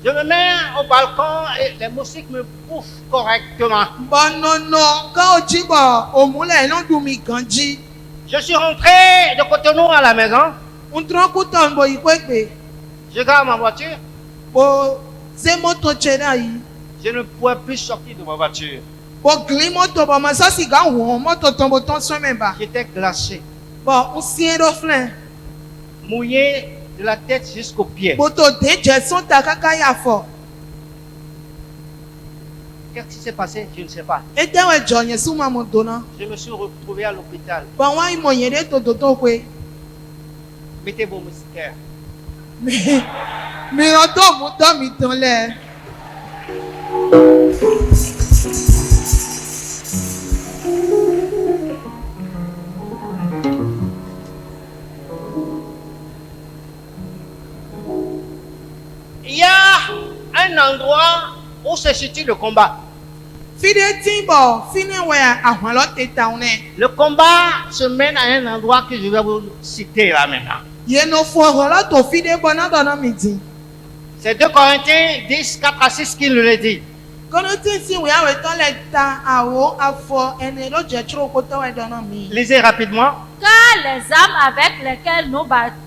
Je me mets au balcon et les moustiques me bouffent correctement. Bon non non quand on dit bah au moulin non doumi kanji. Je suis rentré de Cotonou à la maison. On trompe couton bo ikwekbe. Je garde ma voiture. Bo c'est moto chedai. Je ne pouvais plus sortir de ma voiture. Bo gli moto ba masa si ga won moto tombo ton so memba. J'étais glacé, Bon on sien do flan. mouillé de la tête jusqu'aux pieds. Boto de Jason takaka ya fo. Qu'est-ce qui s'est passé? Je ne sais pas. Et te we jonye suma montona. Je me suis retrouvé à l'hôpital. Bon wa imo yede to to kwe. Mettez vos moustiquaires. Mais on tombe mon temps mi ton l'air. Il y a un endroit où se situe le combat. Fide timbo, fine we ahwan lo teta one. Le combat se mène à un endroit que je vais vous citer là maintenant. Ye no fo lo to fide bona dona midi. C'est 2 Corinthiens 10, 4 à 6 qui nous le dit. Kono tin si we awe ton le ta awo afo ene lo je tro ko to we dona mi. Lisez rapidement. Car les âmes avec lesquelles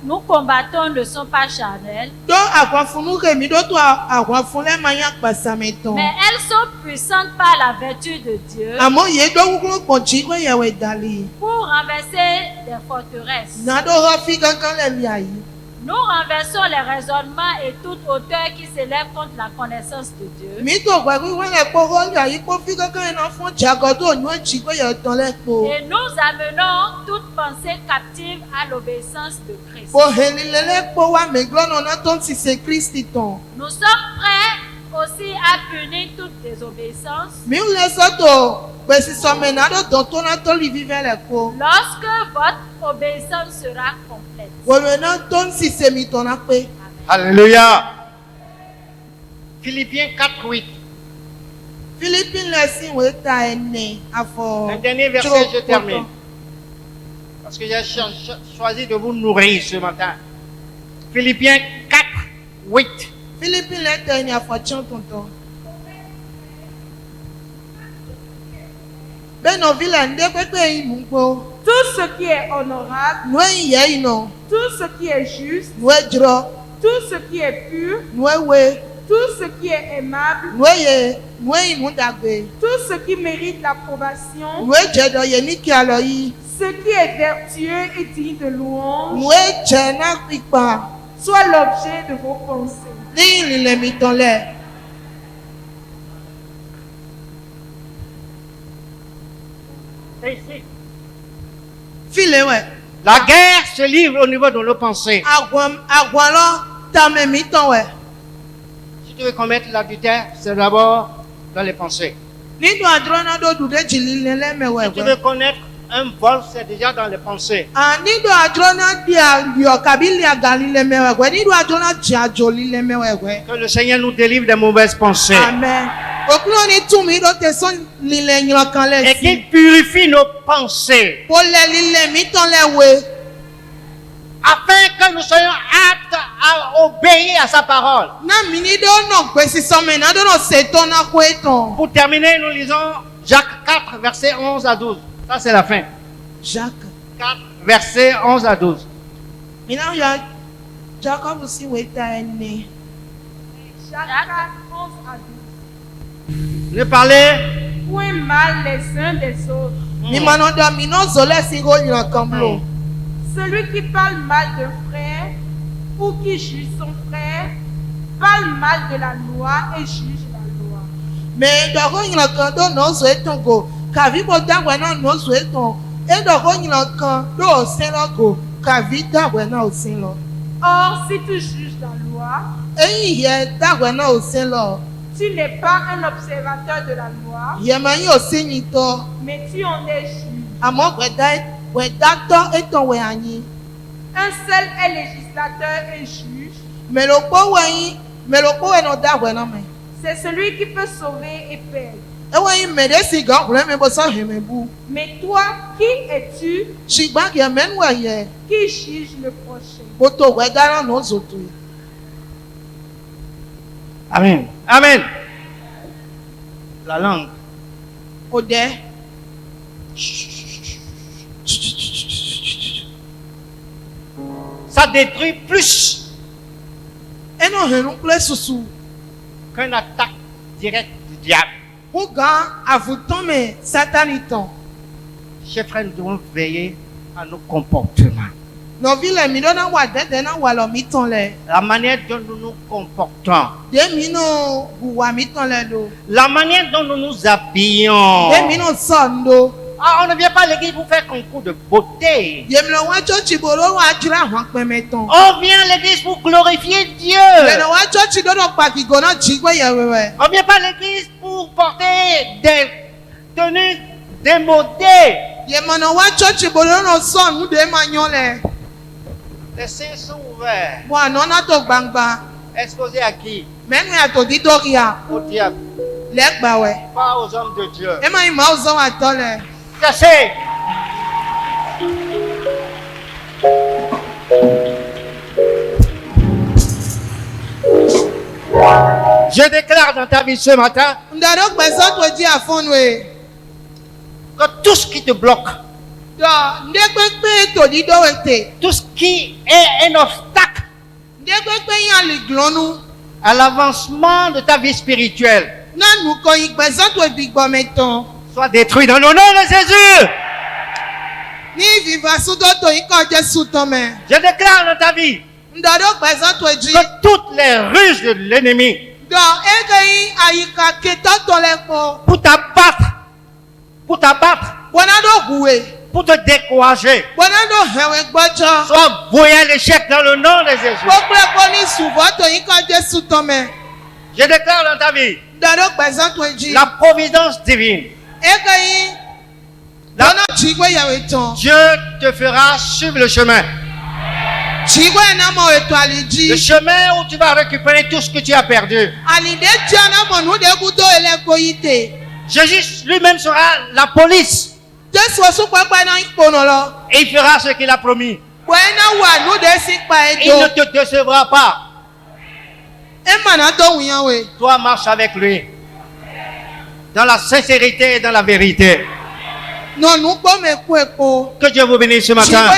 nous combattons ne sont pas charnelles, Do akwa funu ke mi do to akwa fun le manya pasa meton. mais elles sont puissantes par la vertu de Dieu Amo ye do wukun ponchi ko ye we dali. pour renverser des forteresses. Na do ho fi kankan le mi ayi. Nous renversons les raisonnements et toute hauteur qui s'élève contre la connaissance de Dieu. Mi to gwa wi we le po ho ya yi po fi kankan na fun jago do nyu chi ko ye ton le po. Et nous amenons toute pensée captive à l'obéissance de Christ. Bo helilele po wa me glo no na ton si se Christi ton. Nous sommes prêts aussi à punir toute désobéissance Mi le so to pe si so me na do don to na to li vive le po. lorsque votre obéissance sera complète. Bo me na ton si se mi ton na pe. Alléluia. Philippiens 4, 8. Philippine le si we ta ene afo. Un dernier verset, je termine. Parce que j'ai choisi de vous nourrir ce matin. Philippiens 4, 8. Philippine le ta ene afo chan tonton. Ben no villa nde pepe yi mu po. Tout ce qui est honorable, Nwe ye ino. tout ce qui est juste, Nwe jro. tout ce qui est pur, Nwe we. tout ce qui est aimable, Nwe ye. Nwe yi mu dagbe. tout ce qui mérite l'approbation, Nwe je do ye ni ki alo yi. ce qui est vertueux et digne de louange, Nwe je na pipa. soit l'objet de vos pensées. Ni li le mi ton le. C'est ici. File we. La guerre se livre au niveau de nos pensées. Agwan lo ta me mi ton we. Si tu veux commettre l'adultère, c'est d'abord dans les pensées. Ni do adrona do du de jili le me we. Si tu veux connaître un vol, c'est déjà dans les pensées. Ni do adrona dia yo kabili agali le me we. Ni do adrona ja joli le me we. Que le Seigneur nous délivre des mauvaises pensées. Amen. Okulo ni tumi do te son li le nyo kan le Et si. qu'il purifie nos pensées. Po le li le mi ton le we. Afin que nous soyons aptes à obéir à sa parole. Na mini do no gbe si so me na do no se ton na ko eton. Pour terminer, nous lisons Jacques 4, versets 11 à 12. Ça, c'est la fin. Jacques. 4, versets 11 à 12. Mina ya Jacob si we ta ene. Jacques 4, 11 à 12. Ne parlez Point mal les uns des autres. Ni mano do mi no zo le si go nyo kan blo. Celui qui parle mal d'un frère ou qui juge son frère parle mal de la loi et juge la loi. Me do go nyo kan do no zo eton go. Ka vi bo da we na no zo eton. E do go nyo kan do o sin lo go. Ka vi da we na o sin lo. Or, si tu juges la loi, Eyin ye da we na o sin lo. tu n'es pas un observateur de la loi, Ye ma yin o sin ni to. mais tu en es juge. Amo we da to eton we anyi. Un seul est législateur et juge, Me lo po we yin, me lo po we no da we na me. C'est celui qui peut sauver et perdre. Mais toi, qui es-tu qui juge le prochain? Amen. Amen. La langue. Ça détruit plus qu'une attaque directe du diable. Chers frères, nous devons veiller à nos comportements. La manière dont nous nous comportons. La manière dont nous nous habillons. Ah, on ne vient pas à l'église pour faire concours de beauté. On vient à l'église pour glorifier Dieu. On ne vient pas à l'église pour porter des tenues démodées. Les seins sont ouverts. Exposés à qui? Au diable. Pas aux hommes de Dieu. Cassez. Je déclare dans ta vie ce matin que tout ce qui te bloque, tout ce qui est un obstacle à l'avancement de ta vie spirituelle, soit détruit dans le nom de Jésus. Je déclare dans ta vie que toutes les ruses de l'ennemi pour t'abattre, pour te décourager, soit voué à l'échec dans le nom de Jésus. Je déclare dans ta vie la providence divine. Dieu te fera suivre le chemin. Le chemin où tu vas récupérer tout ce que tu as perdu. Jésus lui-même sera la police. Et il fera ce qu'il a promis. Il ne te décevra pas. Toi, marche avec lui. Dans la sincérité et dans la vérité. Que Dieu vous bénisse ce matin.